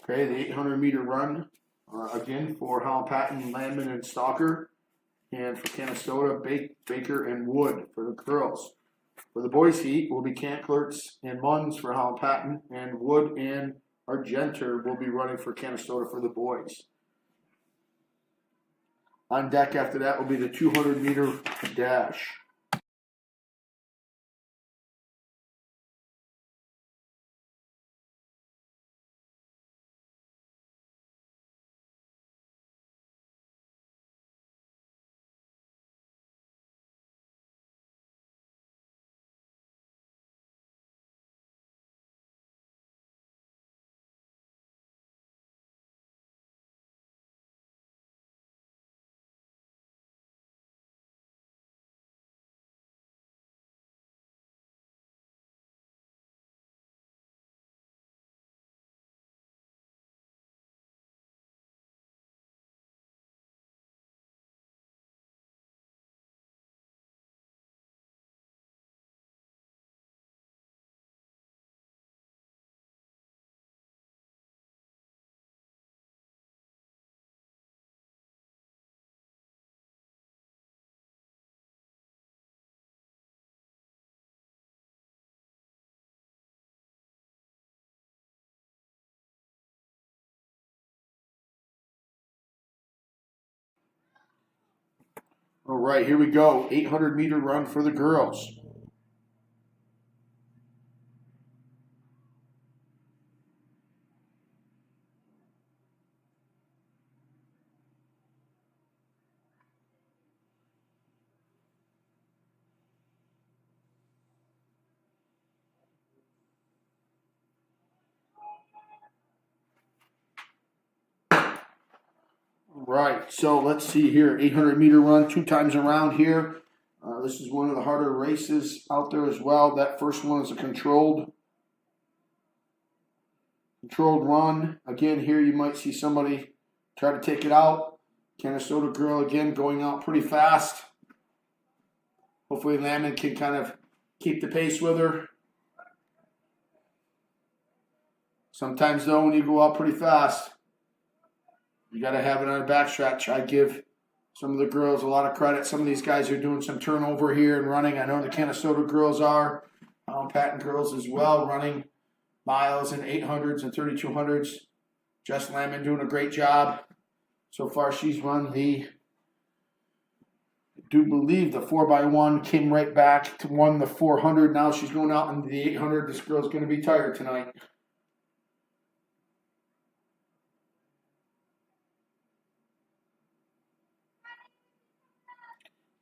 Okay, the 800-meter run, again, for Holland Patton, Landman, and Stalker. And for Canastota, Baker, and Wood for the girls. For the boys' heat will be Kant Clerks and Munns for Holland Patton, and Wood and Argenter will be running for Canastota for the boys. On deck after that will be the 200-meter dash. All right, here we go. 800-meter run for the girls. Right, so let's see here. 800-meter run, 2 times around here. This is one of the harder races out there as well. That first one is a controlled run. Again, here you might see somebody try to take it out. Canastota girl again going out pretty fast. Hopefully Landman can kind of keep the pace with her. Sometimes though, when you go out pretty fast, you got to have it on a backstretch. I give some of the girls a lot of credit. Some of these guys are doing some turnover here and running. I know the Canastota girls are. Patton girls as well, running miles and 800s and 3200s. Jess Landman doing a great job. So far she's run I do believe the 4x1, came right back to won the 400. Now she's going out into the 800. This girl's going to be tired tonight.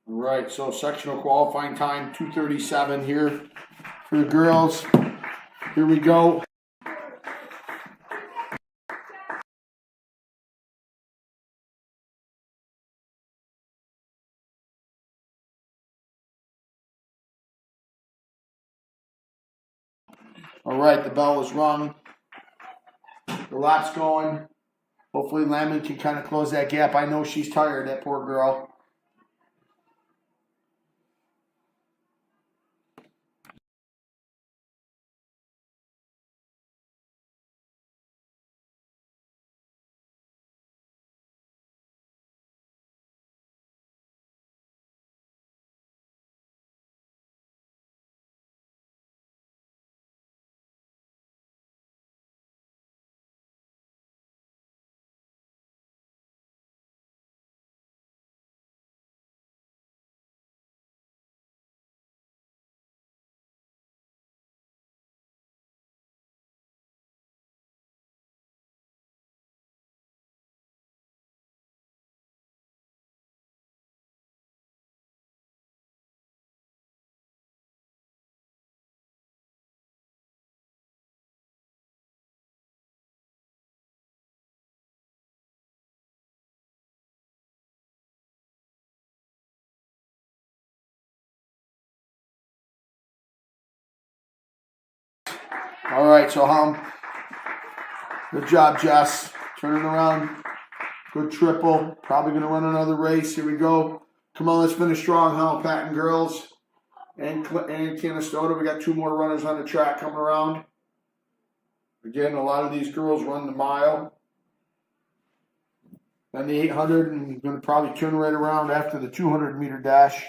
All right, so sectional qualifying time, 2:37 here for the girls. Here we go. All right, the bell is rung. The lap's going. Hopefully Landman can kind of close that gap. I know she's tired, that poor girl. All right, so good job, Jess. Turning around. Good triple. Probably going to run another race. Here we go. Come on, let's finish strong, Patton girls. and Canastota. We got 2 more runners on the track coming around. Again, a lot of these girls run the mile. Then the 800, and I'm going to probably turn right around after the 200-meter dash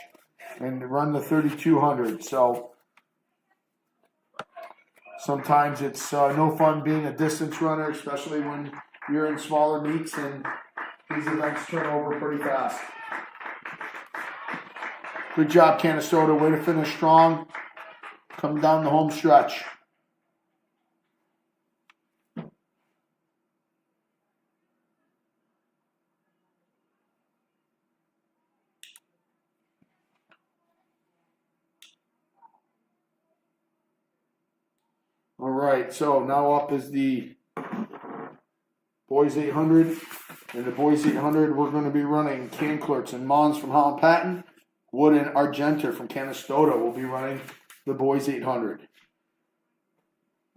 and run the 3200. So sometimes it's no fun being a distance runner, especially when you're in smaller meets, and these events turn over pretty fast. Good job, Canastota. Way to finish strong. Coming down the home stretch. All right, so now up is the boys 800. In the boys 800, we're going to be running Canclerts and Mons from Holland Patton. Wood and Argenter from Canastota will be running the boys 800.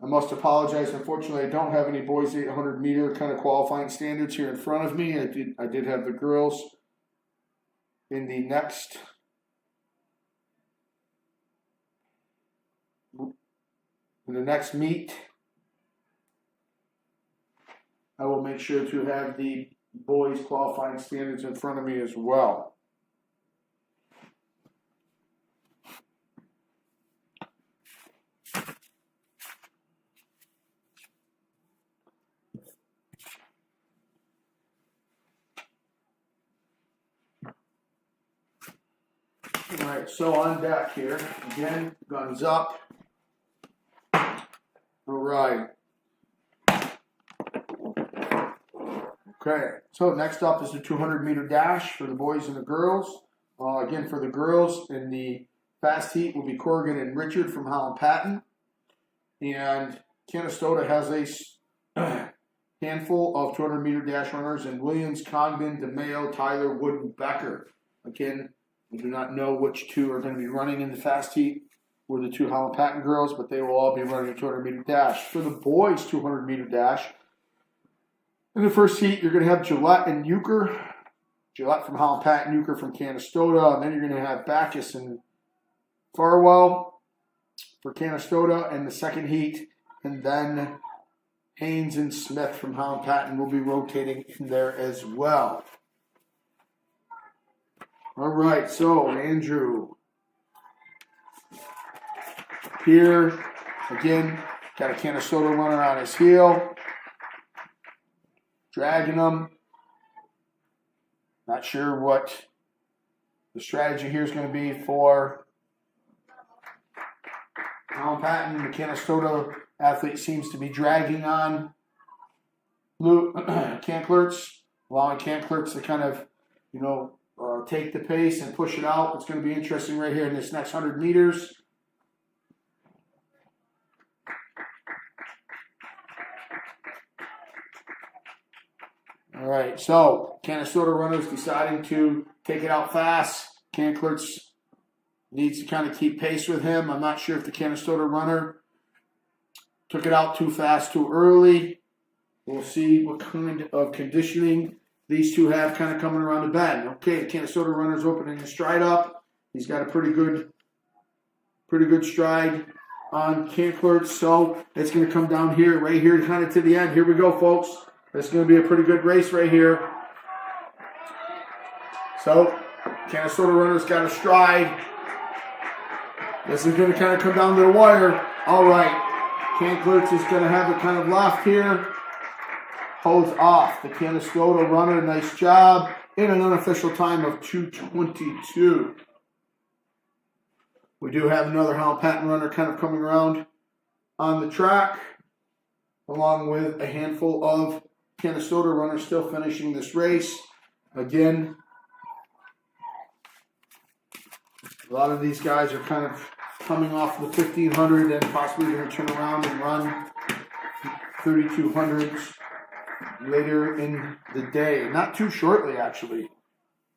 I must apologize. Unfortunately, I don't have any boys 800 meter kind of qualifying standards here in front of me. I did have the girls in the next meet. I will make sure to have the boys qualifying standards in front of me as well. All right, so on deck here, again, guns up. All right. Okay, so next up is the 200-meter dash for the boys and the girls. Again, for the girls in the fast heat will be Corrigan and Richard from Holland Patton. And Canastota has a handful of 200-meter dash runners in Williams, Congdon, DeMayo, Tyler, Wood, and Becker. Again, we do not know which 2 are going to be running in the fast heat. Were the 2 Holland Patton girls, but they will all be running a 200-meter dash. For the boys' 200-meter dash, in the first heat, you're going to have Gillette and Euchre. Gillette from Holland Patton, Euchre from Canastota. And then you're going to have Bacchus and Farwell for Canastota in the second heat. And then Haynes and Smith from Holland Patton will be rotating in there as well. All right, so Andrew. Here, again, got a Canastota runner on his heel. Dragging him. Not sure what the strategy here is going to be for Holland Patton. The Canastota athlete seems to be dragging on Canclerts, allowing Canclerts to kind of, take the pace and push it out. It's going to be interesting right here in this next 100 meters. All right, so Canastota runners deciding to take it out fast. Canclerts needs to kind of keep pace with him. I'm not sure if the Canastota runner took it out too fast, too early. We'll see what kind of conditioning these 2 have kind of coming around the bend. Okay, the Canastota runner's opening the stride up. He's got a pretty good stride on Canclerts. So it's going to come down here, right here, kind of to the end. Here we go, folks. This is going to be a pretty good race right here. So, Canastota runner's got a stride. This is going to kind of come down to the wire. All right. Canclerts is going to have it kind of left here. Holds off. The Canastota runner, nice job. In an unofficial time of 2:22. We do have another Holland Patton runner kind of coming around on the track, along with a handful of Canastota runners still finishing this race. Again, a lot of these guys are kind of coming off the 1500 and possibly going to turn around and run 3200s later in the day. Not too shortly, actually.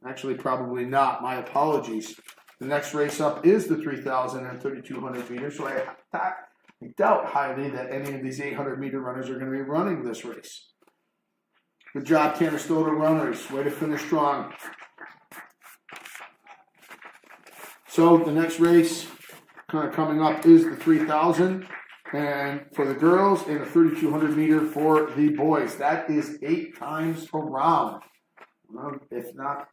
Actually, probably not. My apologies. The next race up is the 3,000 and 3,200 meters, so I doubt highly that any of these 800-meter runners are going to be running this race. Good job, Canastota runners. Way to finish strong. So the next race kind of coming up is the 3,000, and for the girls, and the 3,200 meter for the boys. That is 8 times around. Well, if not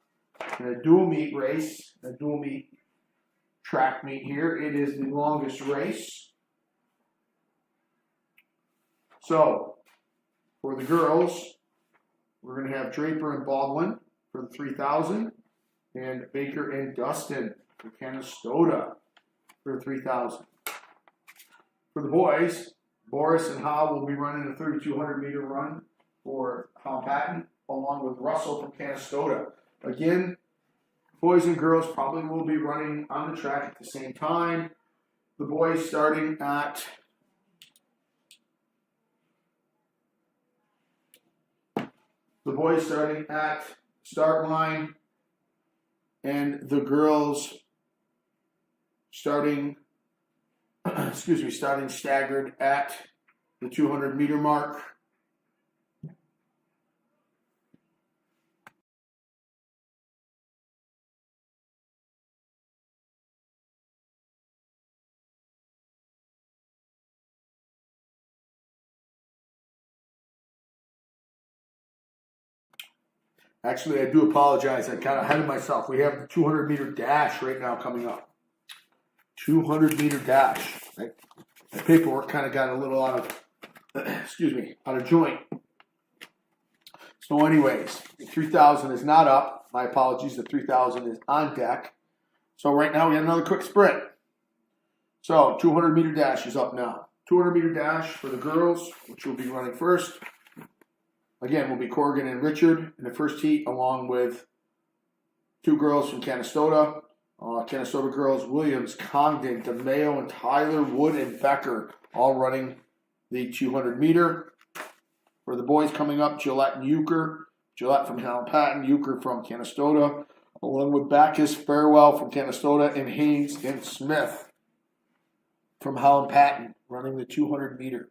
in a dual meet race, a dual meet track meet here, it is the longest race. So, for the girls, we're going to have Draper and Baldwin for the 3,000, and Baker and Dustin for Canastota for the 3,000. For the boys, Boris and Howe will be running a 3,200 meter run for Holland Patton, along with Russell from Canastota. Again, boys and girls probably will be running on the track at the same time. The boys starting at start line, and the girls starting staggered at the 200 meter mark. Actually, I do apologize. I got ahead of myself. We have the 200 meter dash right now coming up. 200 meter dash. My paperwork kind of got a little out of joint. So anyways, the 3,000 is not up. My apologies. The 3,000 is on deck. So right now we have another quick sprint. So 200 meter dash is up now. 200 meter dash for the girls, which will be running first. Again, will be Corrigan and Richard in the first heat, along with 2 girls from Canastota. Canastota girls, Williams, Congdon, DeMayo, and Tyler, Wood, and Becker, all running the 200 meter. For the boys coming up, Gillette and Euchre. Gillette from Holland Patton, Euchre from Canastota, along with Bacchus, Farewell from Canastota, and Haynes and Smith from Holland Patton, running the 200 meter.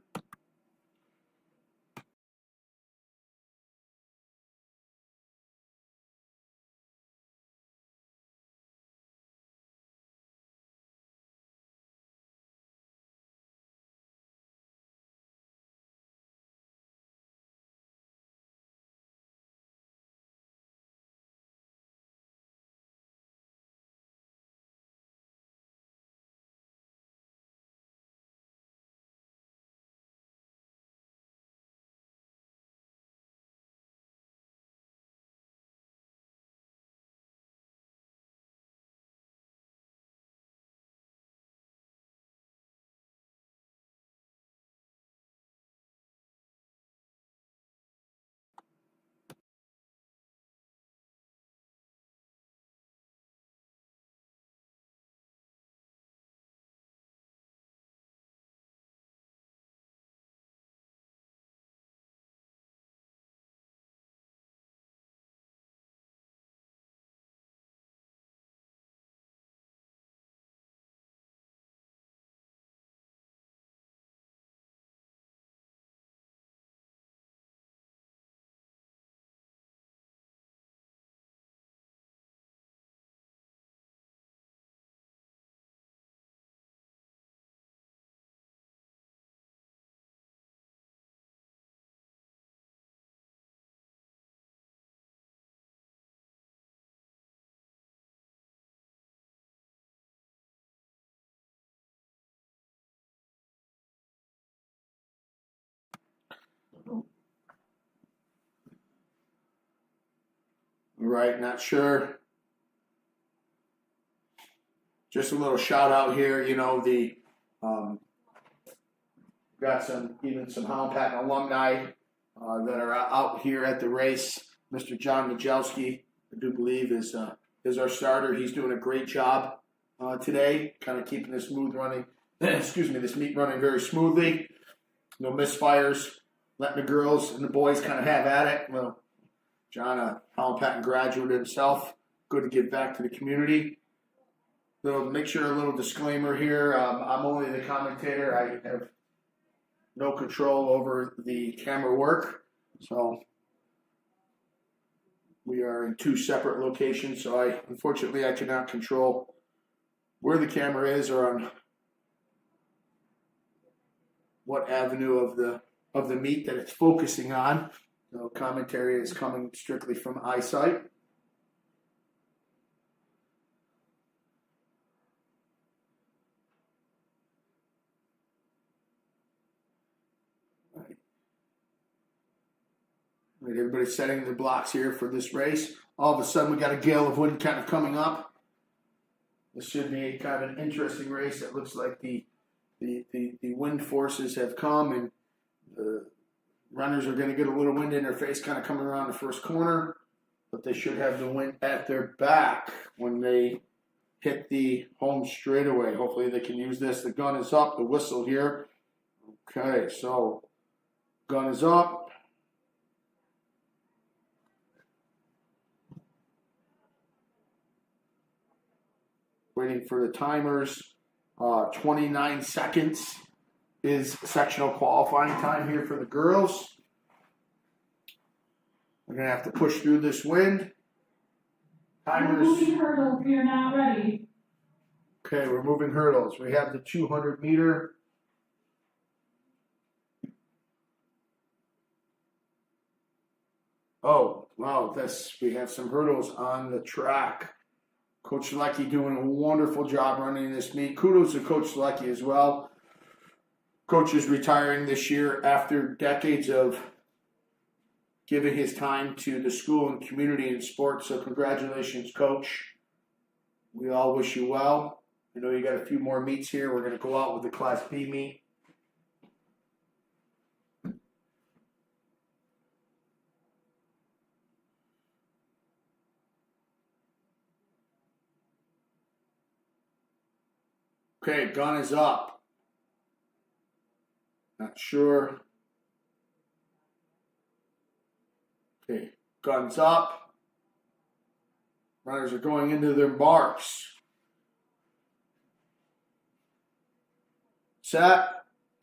Right, not sure. Just a little shout out here, got some Holland Patton alumni that are out here at the race. Mr. John Majowski, I do believe, is our starter. He's doing a great job today, kind of keeping this meet running very smoothly. No misfires, letting the girls and the boys kind of have at it. Well, John, a Holland Patton graduate himself, good to give back to the community. Make sure a little disclaimer here. I'm only the commentator. I have no control over the camera work. So we are in 2 separate locations. So unfortunately I cannot control where the camera is or on what avenue of the meet that it's focusing on. So commentary is coming strictly from eyesight. Right, everybody's setting their blocks here for this race. All of a sudden, we got a gale of wind kind of coming up. This should be kind of an interesting race. It looks like the wind forces have come, and the runners are going to get a little wind in their face kind of coming around the first corner, but they should have the wind at their back when they hit the home straightaway. Hopefully they can use this. The gun is up, the whistle here. Okay, so gun is up. Waiting for the timers. 29 seconds is sectional qualifying time here for the girls. We're going to have to push through this wind. Timers. We're moving hurdles. We are not ready. Okay, we're moving hurdles. We have the 200 meter. Oh, wow, we have some hurdles on the track. Coach Lecky doing a wonderful job running this meet. Kudos to Coach Lecky as well. Coach is retiring this year after decades of giving his time to the school and community and sports. So congratulations, Coach. We all wish you well. I know you got a few more meets here. We're going to go out with the Class B meet. Okay, gun is up. Not sure. Okay, gun's up. Runners are going into their marks. Set.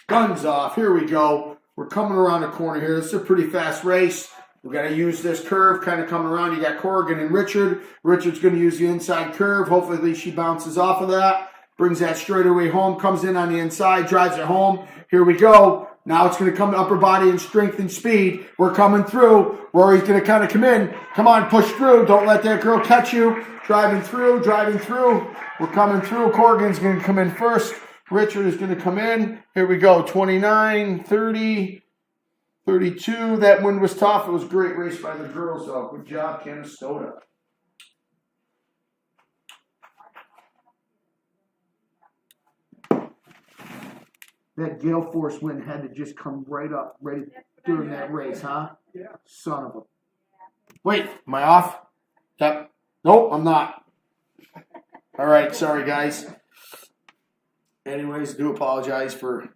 Guns off. Here we go. We're coming around the corner here. This is a pretty fast race. We're going to use this curve kind of coming around. You got Corrigan and Richard. Richard's going to use the inside curve. Hopefully she bounces off of that. Brings that straightaway home, comes in on the inside, drives it home. Here we go. Now it's going to come to upper body and strength and speed. We're coming through. Rory's going to kind of come in. Come on, push through. Don't let that girl catch you. Driving through, driving through. We're coming through. Corrigan's going to come in first. Richard is going to come in. Here we go. 29, 30, 32. That wind was tough. It was a great race by the girls, though. Good job, Canastota. That gale force wind had to just come right up, ready during that race, huh? Yeah. Son of a. Wait, am I off? Yep. Nope, I'm not. All right, sorry guys. Anyways, do apologize for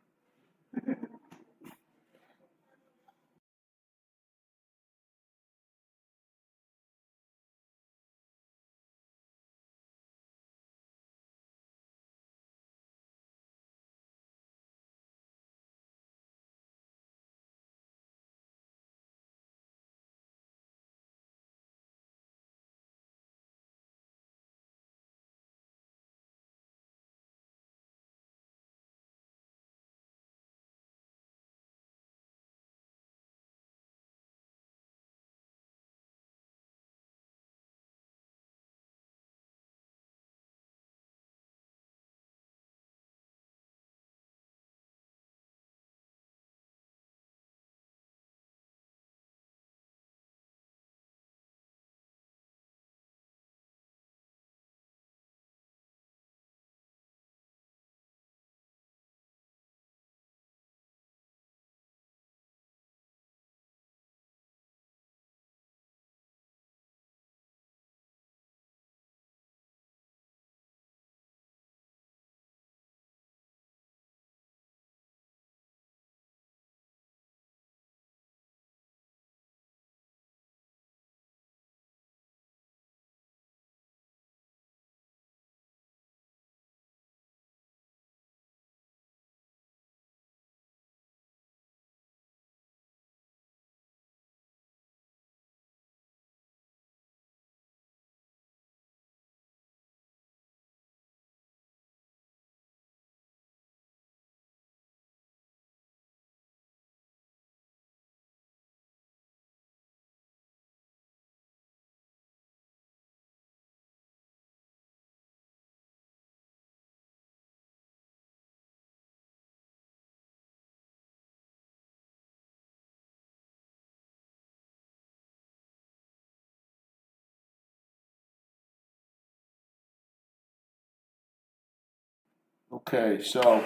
Okay, so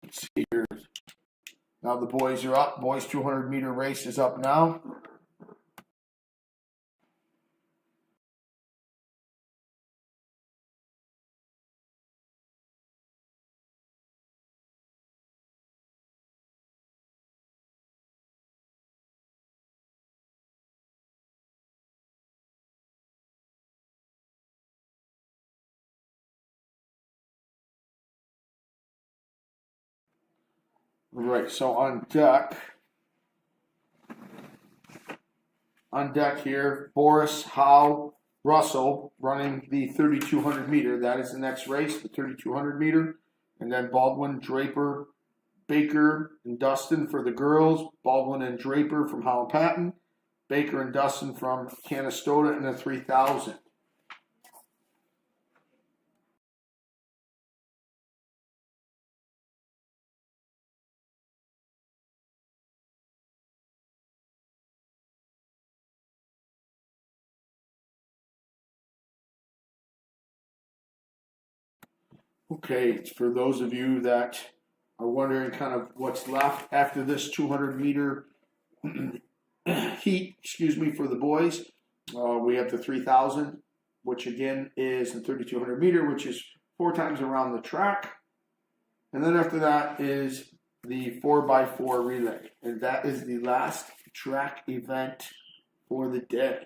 let's see here. Now the boys are up. Boys 200 meter race is up now. All right, so on deck here, Boris, Howe, Russell running the 3,200 meter. That is the next race, the 3,200 meter. And then Baldwin, Draper, Baker, and Dustin for the girls. Baldwin and Draper from Holland Patton. Baker and Dustin from Canastota in the 3,000. Okay, for those of you that are wondering kind of what's left after this 200 meter heat, for the boys, we have the 3,000, which again is the 3,200 meter, which is 4 times around the track. And then after that is the 4x4 relay. And that is the last track event for the day.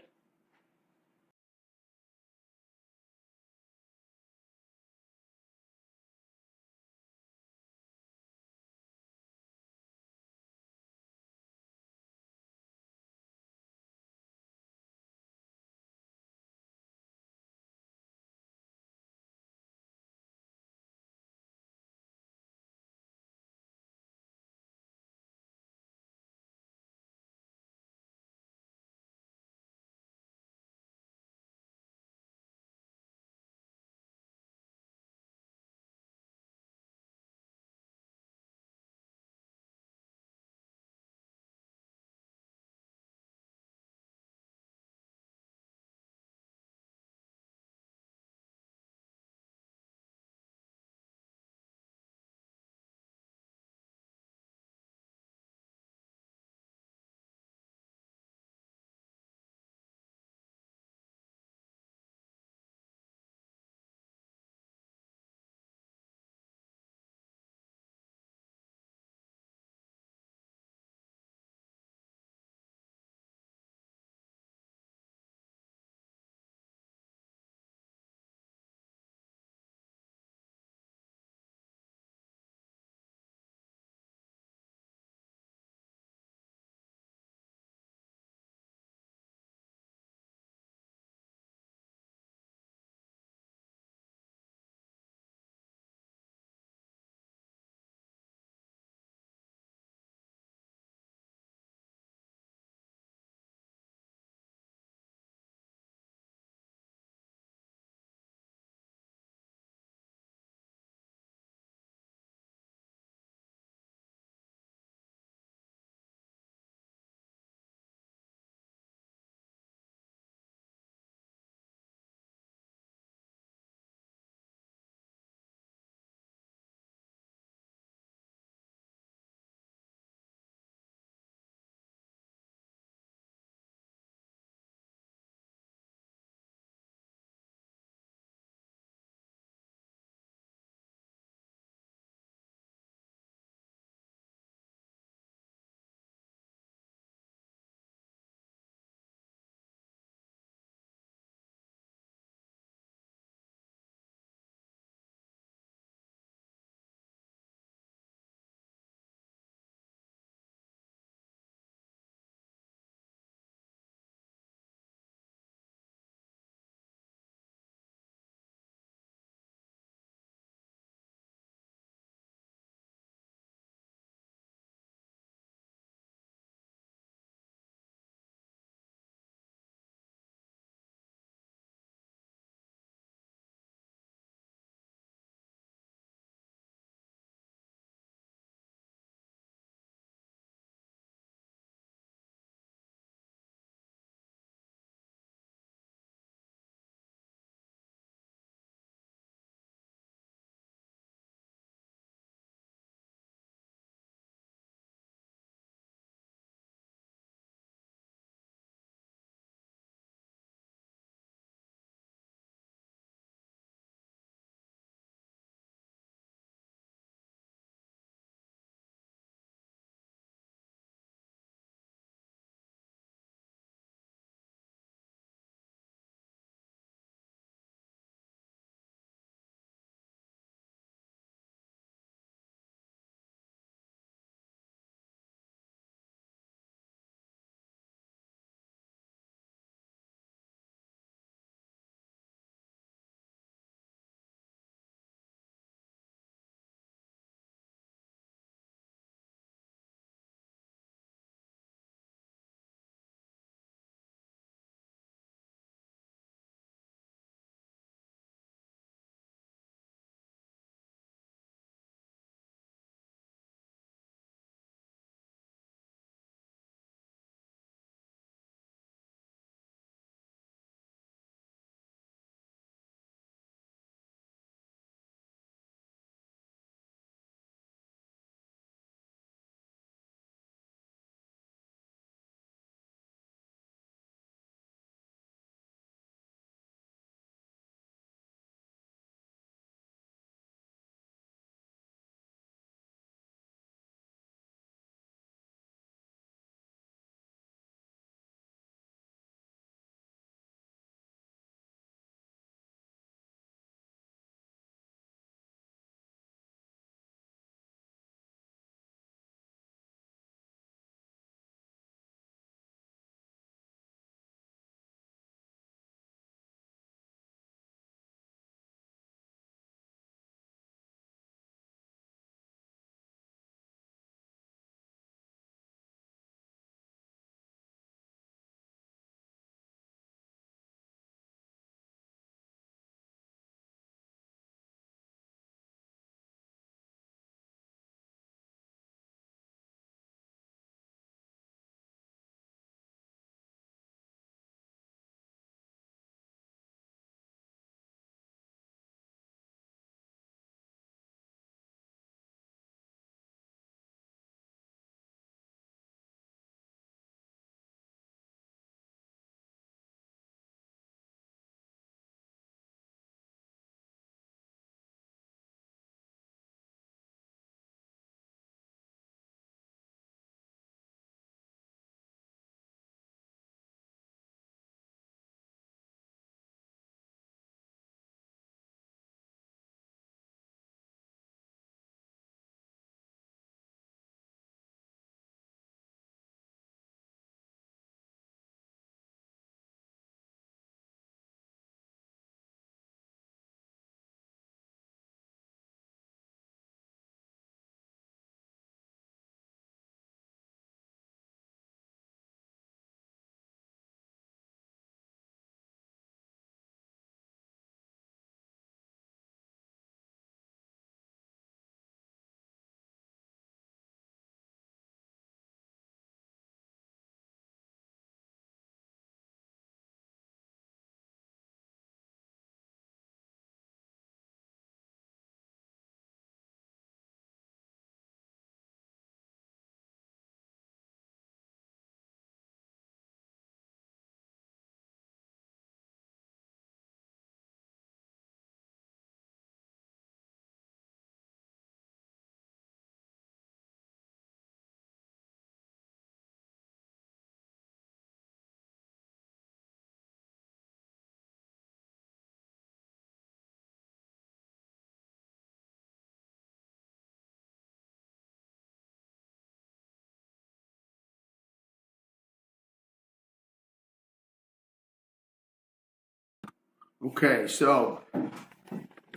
Okay, so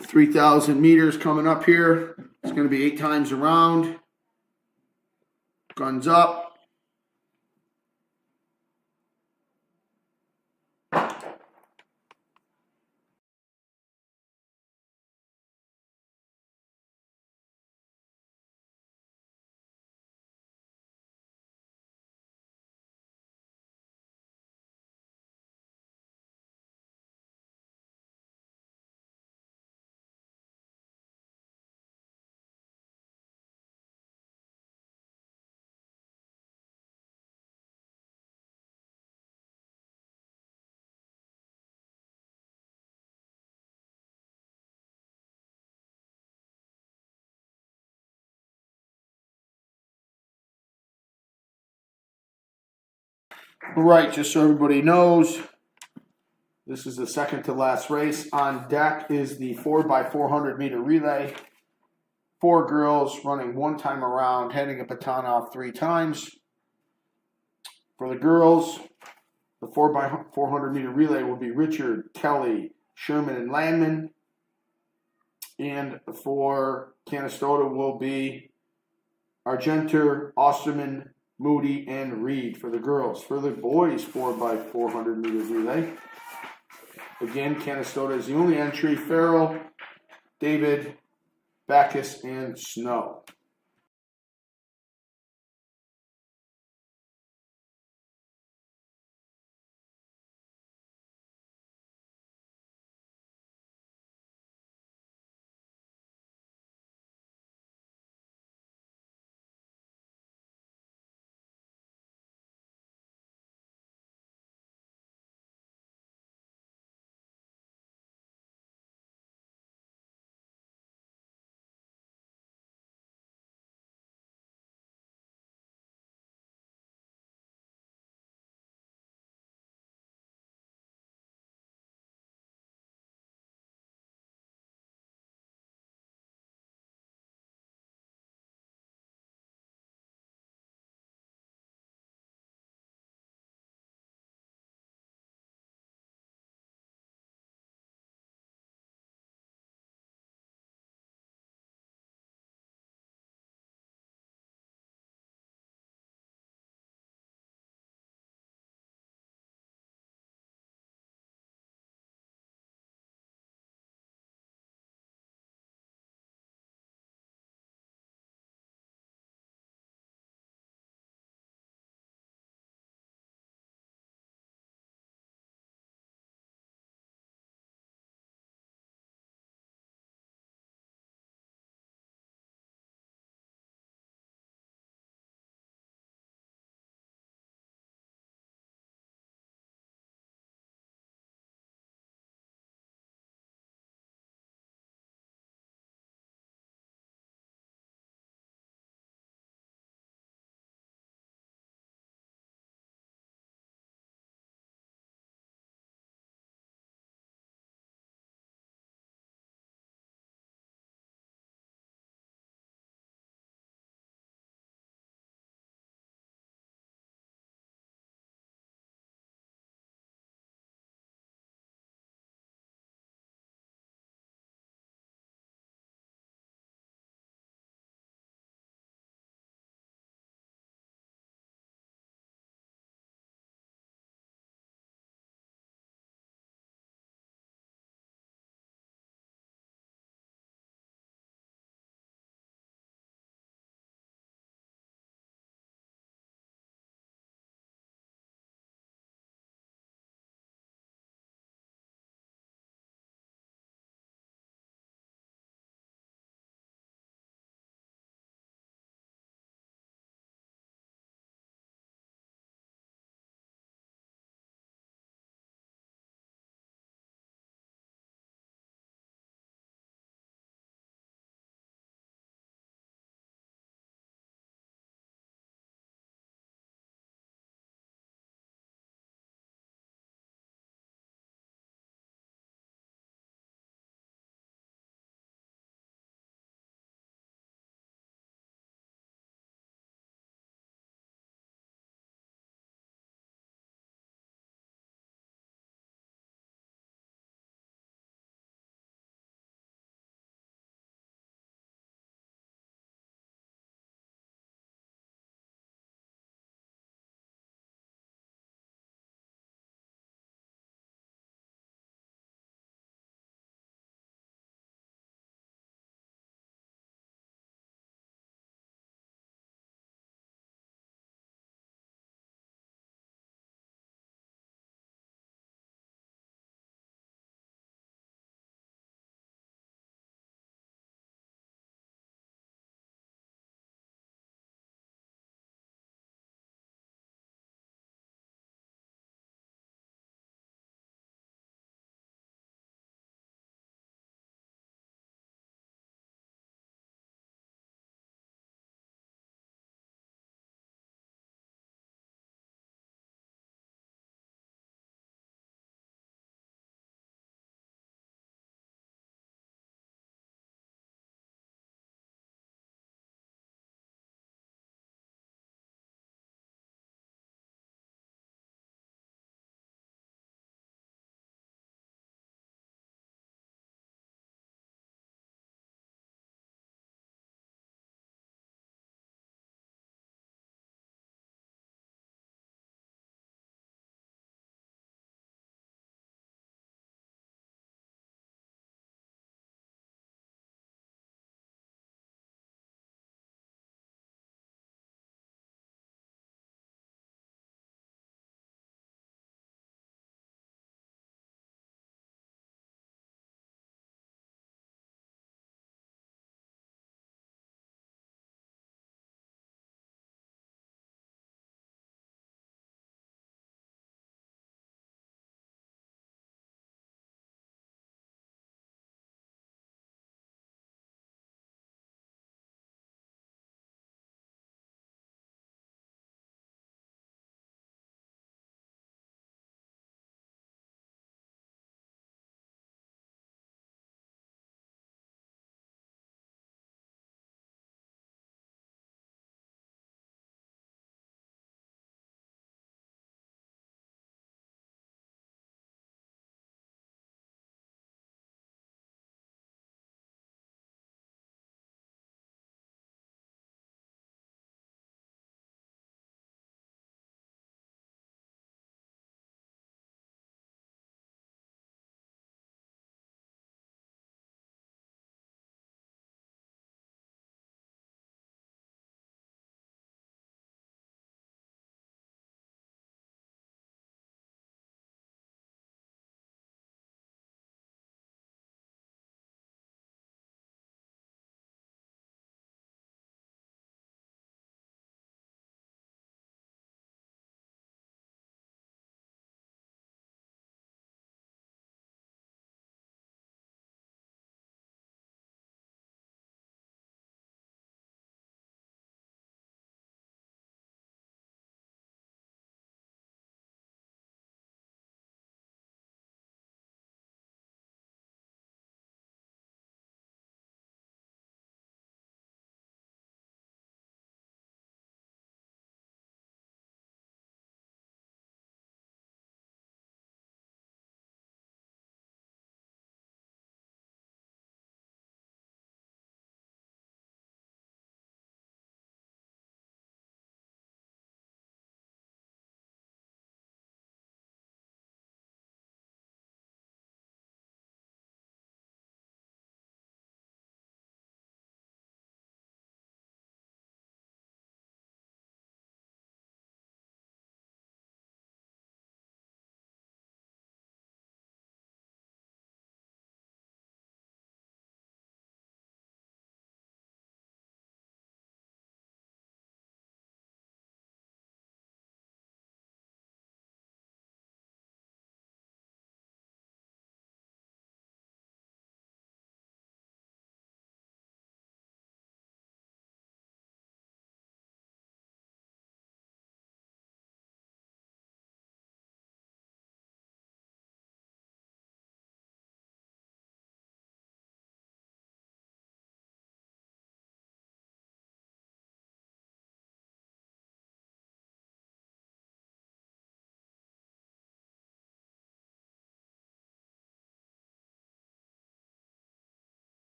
3,000 meters coming up here. It's going to be 8 times around. Guns up. All right, just so everybody knows, this is the second to last race. On deck is the 4x400 meter relay. 4 girls running 1 time around, handing a baton off 3 times. For the girls, the 4x400 meter relay will be Richard, Kelly, Sherman, and Landman. And for Canastota will be Argenter, Osterman, Moody, and Reed for the girls. For the boys, 4x400 meter relay. Again, Canastota is the only entry. Farrell, David, Backus, and Snow.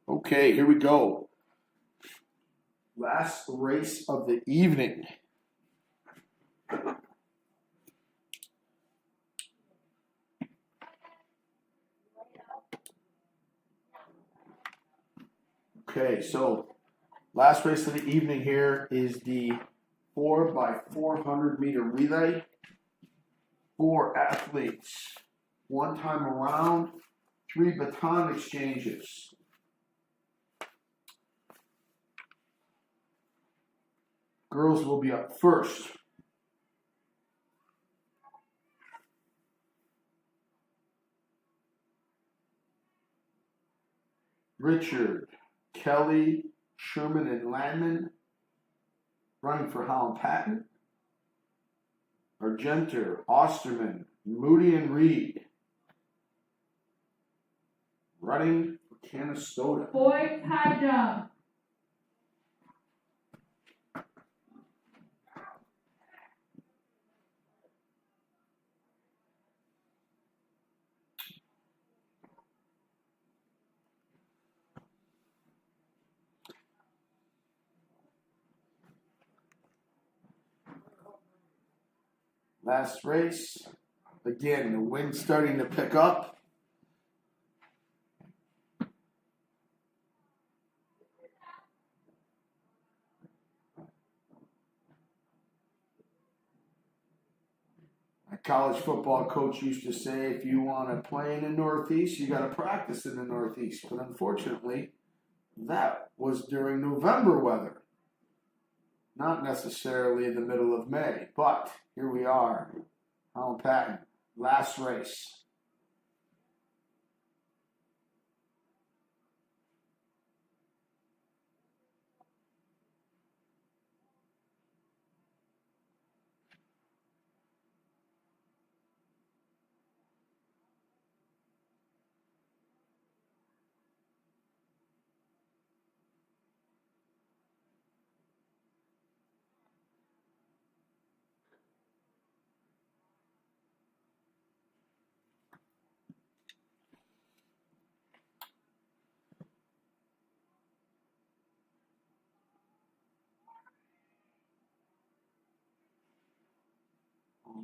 Okay, here we go. Last race of the evening. Okay, so last race of the evening here is the 4x400 meter relay. 4 athletes, 1 time around, 3 baton exchanges. Girls will be up first. Richard, Kelly, Sherman, and Landman running for Holland Patton. Argenter, Osterman, Moody, and Reed running for Canastota. Boys high jump. Last race. Again, the wind's starting to pick up. My college football coach used to say, if you want to play in the Northeast, you got to practice in the Northeast. But unfortunately, that was during November weather. Not necessarily in the middle of May, but here we are. Holland Patton, last race.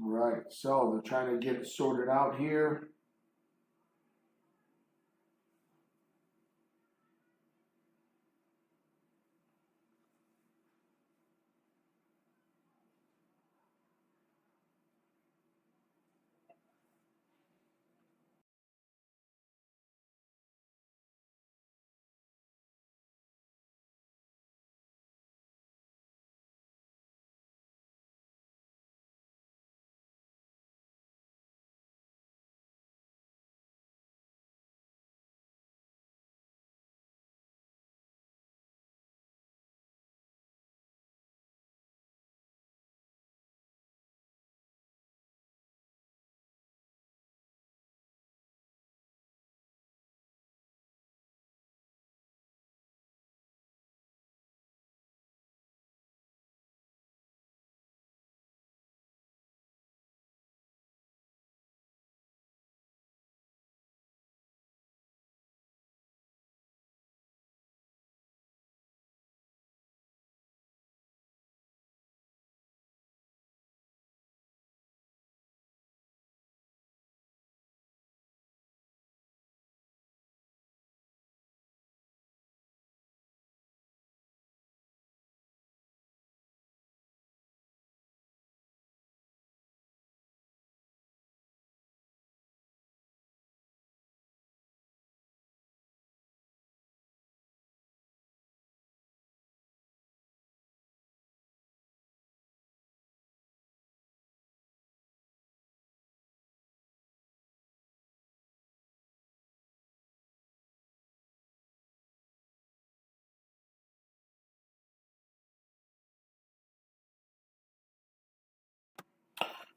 All right, so they're trying to get it sorted out here.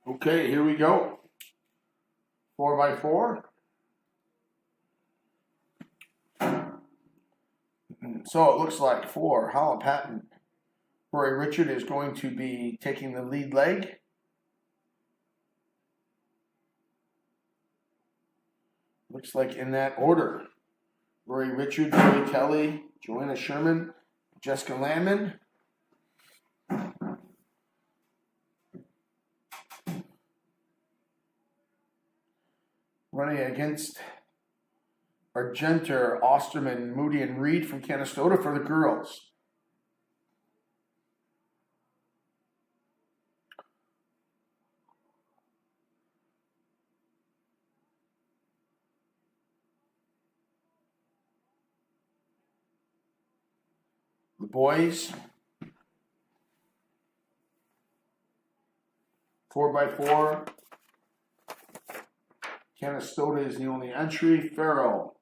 Okay, here we go. 4x4. So it looks like for Holland Patton, Rory Richard is going to be taking the lead leg. Looks like in that order. Rory Richard, Joey Kelly, Joanna Sherman, Jessica Landman. Running against Argenter, Osterman, Moody, and Reed from Canastota for the girls. The boys, 4x4. Canastota is the only entry. Farrell,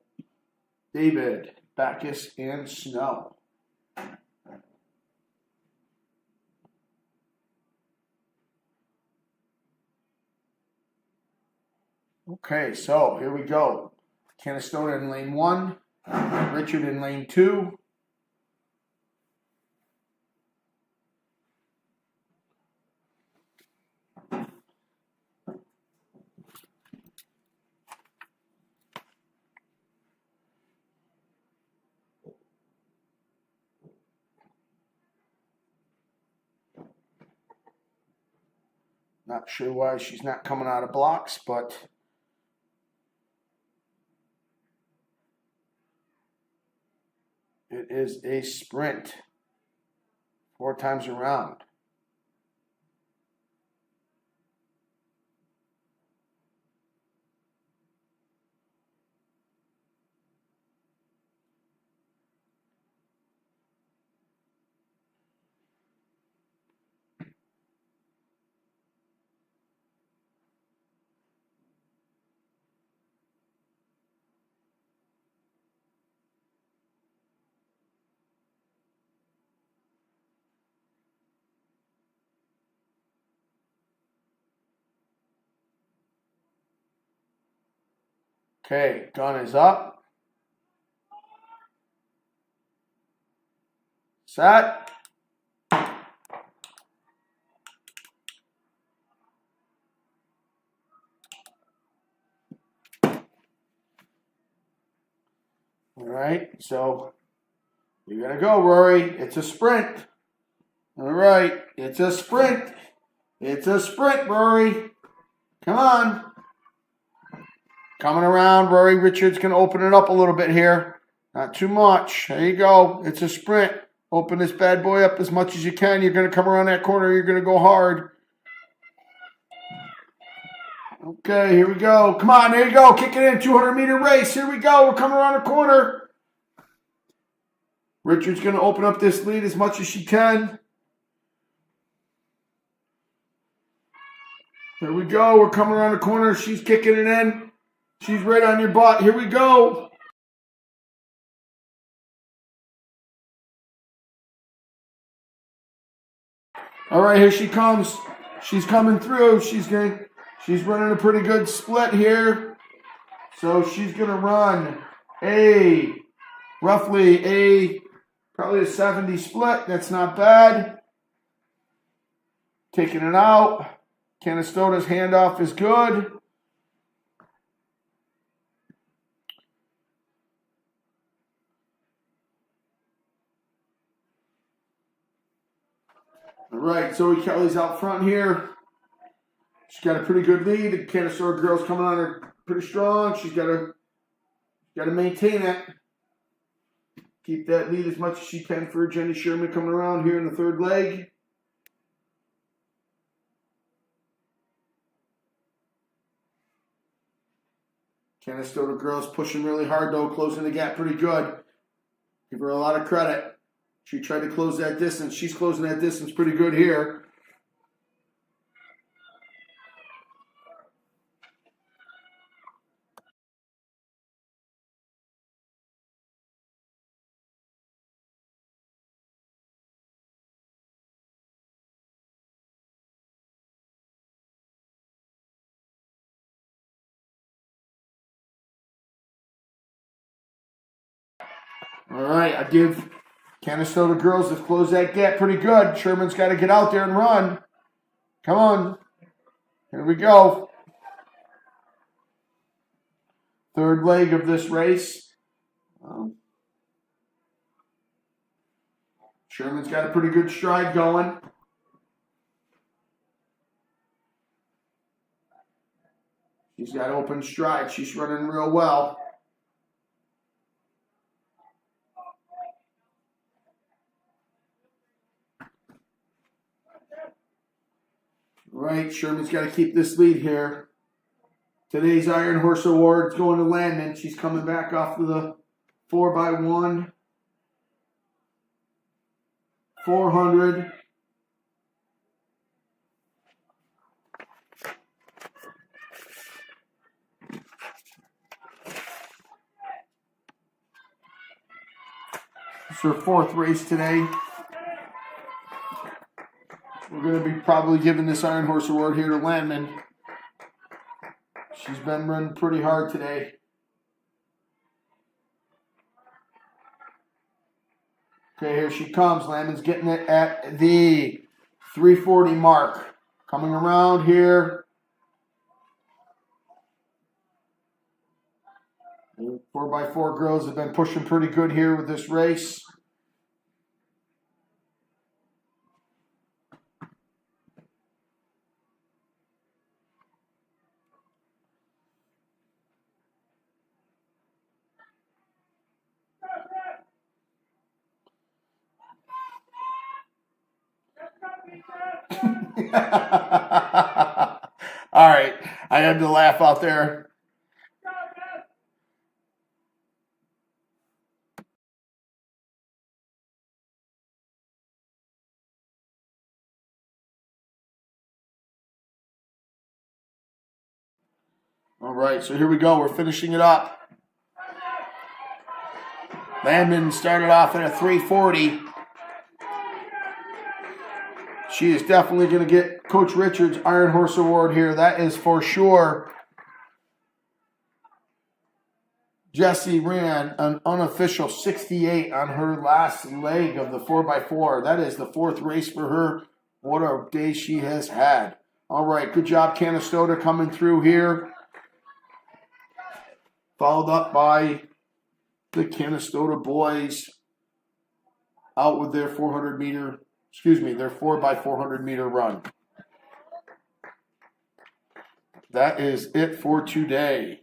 David, Backus, and Snow. Okay, so here we go. Canastota in lane 1, Richard in lane 2. Not sure why she's not coming out of blocks, but it is a sprint. 4 times around. Okay, gun is up. Set. All right, so you gotta go, Rory. It's a sprint. All right, it's a sprint. It's a sprint, Rory. Come on. Coming around, Rory Richards can open it up a little bit here. Not too much. There you go. It's a sprint. Open this bad boy up as much as you can. You're going to come around that corner. You're going to go hard. Okay, here we go. Come on, there you go. Kick it in. 200-meter race. Here we go. We're coming around the corner. Richards going to open up this lead as much as she can. There we go. We're coming around the corner. She's kicking it in. She's right on your butt. Here we go. All right, here she comes. She's coming through. She's running a pretty good split here. So she's gonna run probably a 70 split. That's not bad. Taking it out. Canastota's handoff is good. All right, Zoe Kelly's out front here. She's got a pretty good lead. The Canastota girl's coming on her pretty strong. She's got to maintain it. Keep that lead as much as she can for Jenny Sherman coming around here in the third leg. Canastota girls pushing really hard though, closing the gap pretty good. Give her a lot of credit. She tried to close that distance. She's closing that distance pretty good here. All right, I give Canastota girls have closed that gap pretty good. Sherman's got to get out there and run. Come on. Here we go. Third leg of this race. Sherman's got a pretty good stride going. She's got open stride. She's running real well. Right, Sherman's got to keep this lead here. Today's Iron Horse Award is going to Landman. She's coming back off of the 4x1. 400. It's her fourth race today. We're going to be probably giving this Iron Horse Award here to Landman. She's been running pretty hard today. Okay, here she comes. Landman's getting it at the 340 mark. Coming around here. The 4x4 girls have been pushing pretty good here with this race. All right, I had to laugh out there. All right, so here we go. We're finishing it up. Landman started off at a 340. She is definitely going to get Coach Richards' Iron Horse Award here. That is for sure. Jessie ran an unofficial 68 on her last leg of the 4x4. That is the fourth race for her. What a day she has had. All right, good job, Canastota, coming through here. Followed up by the Canastota boys out with their 4x400 meter run. That is it for today.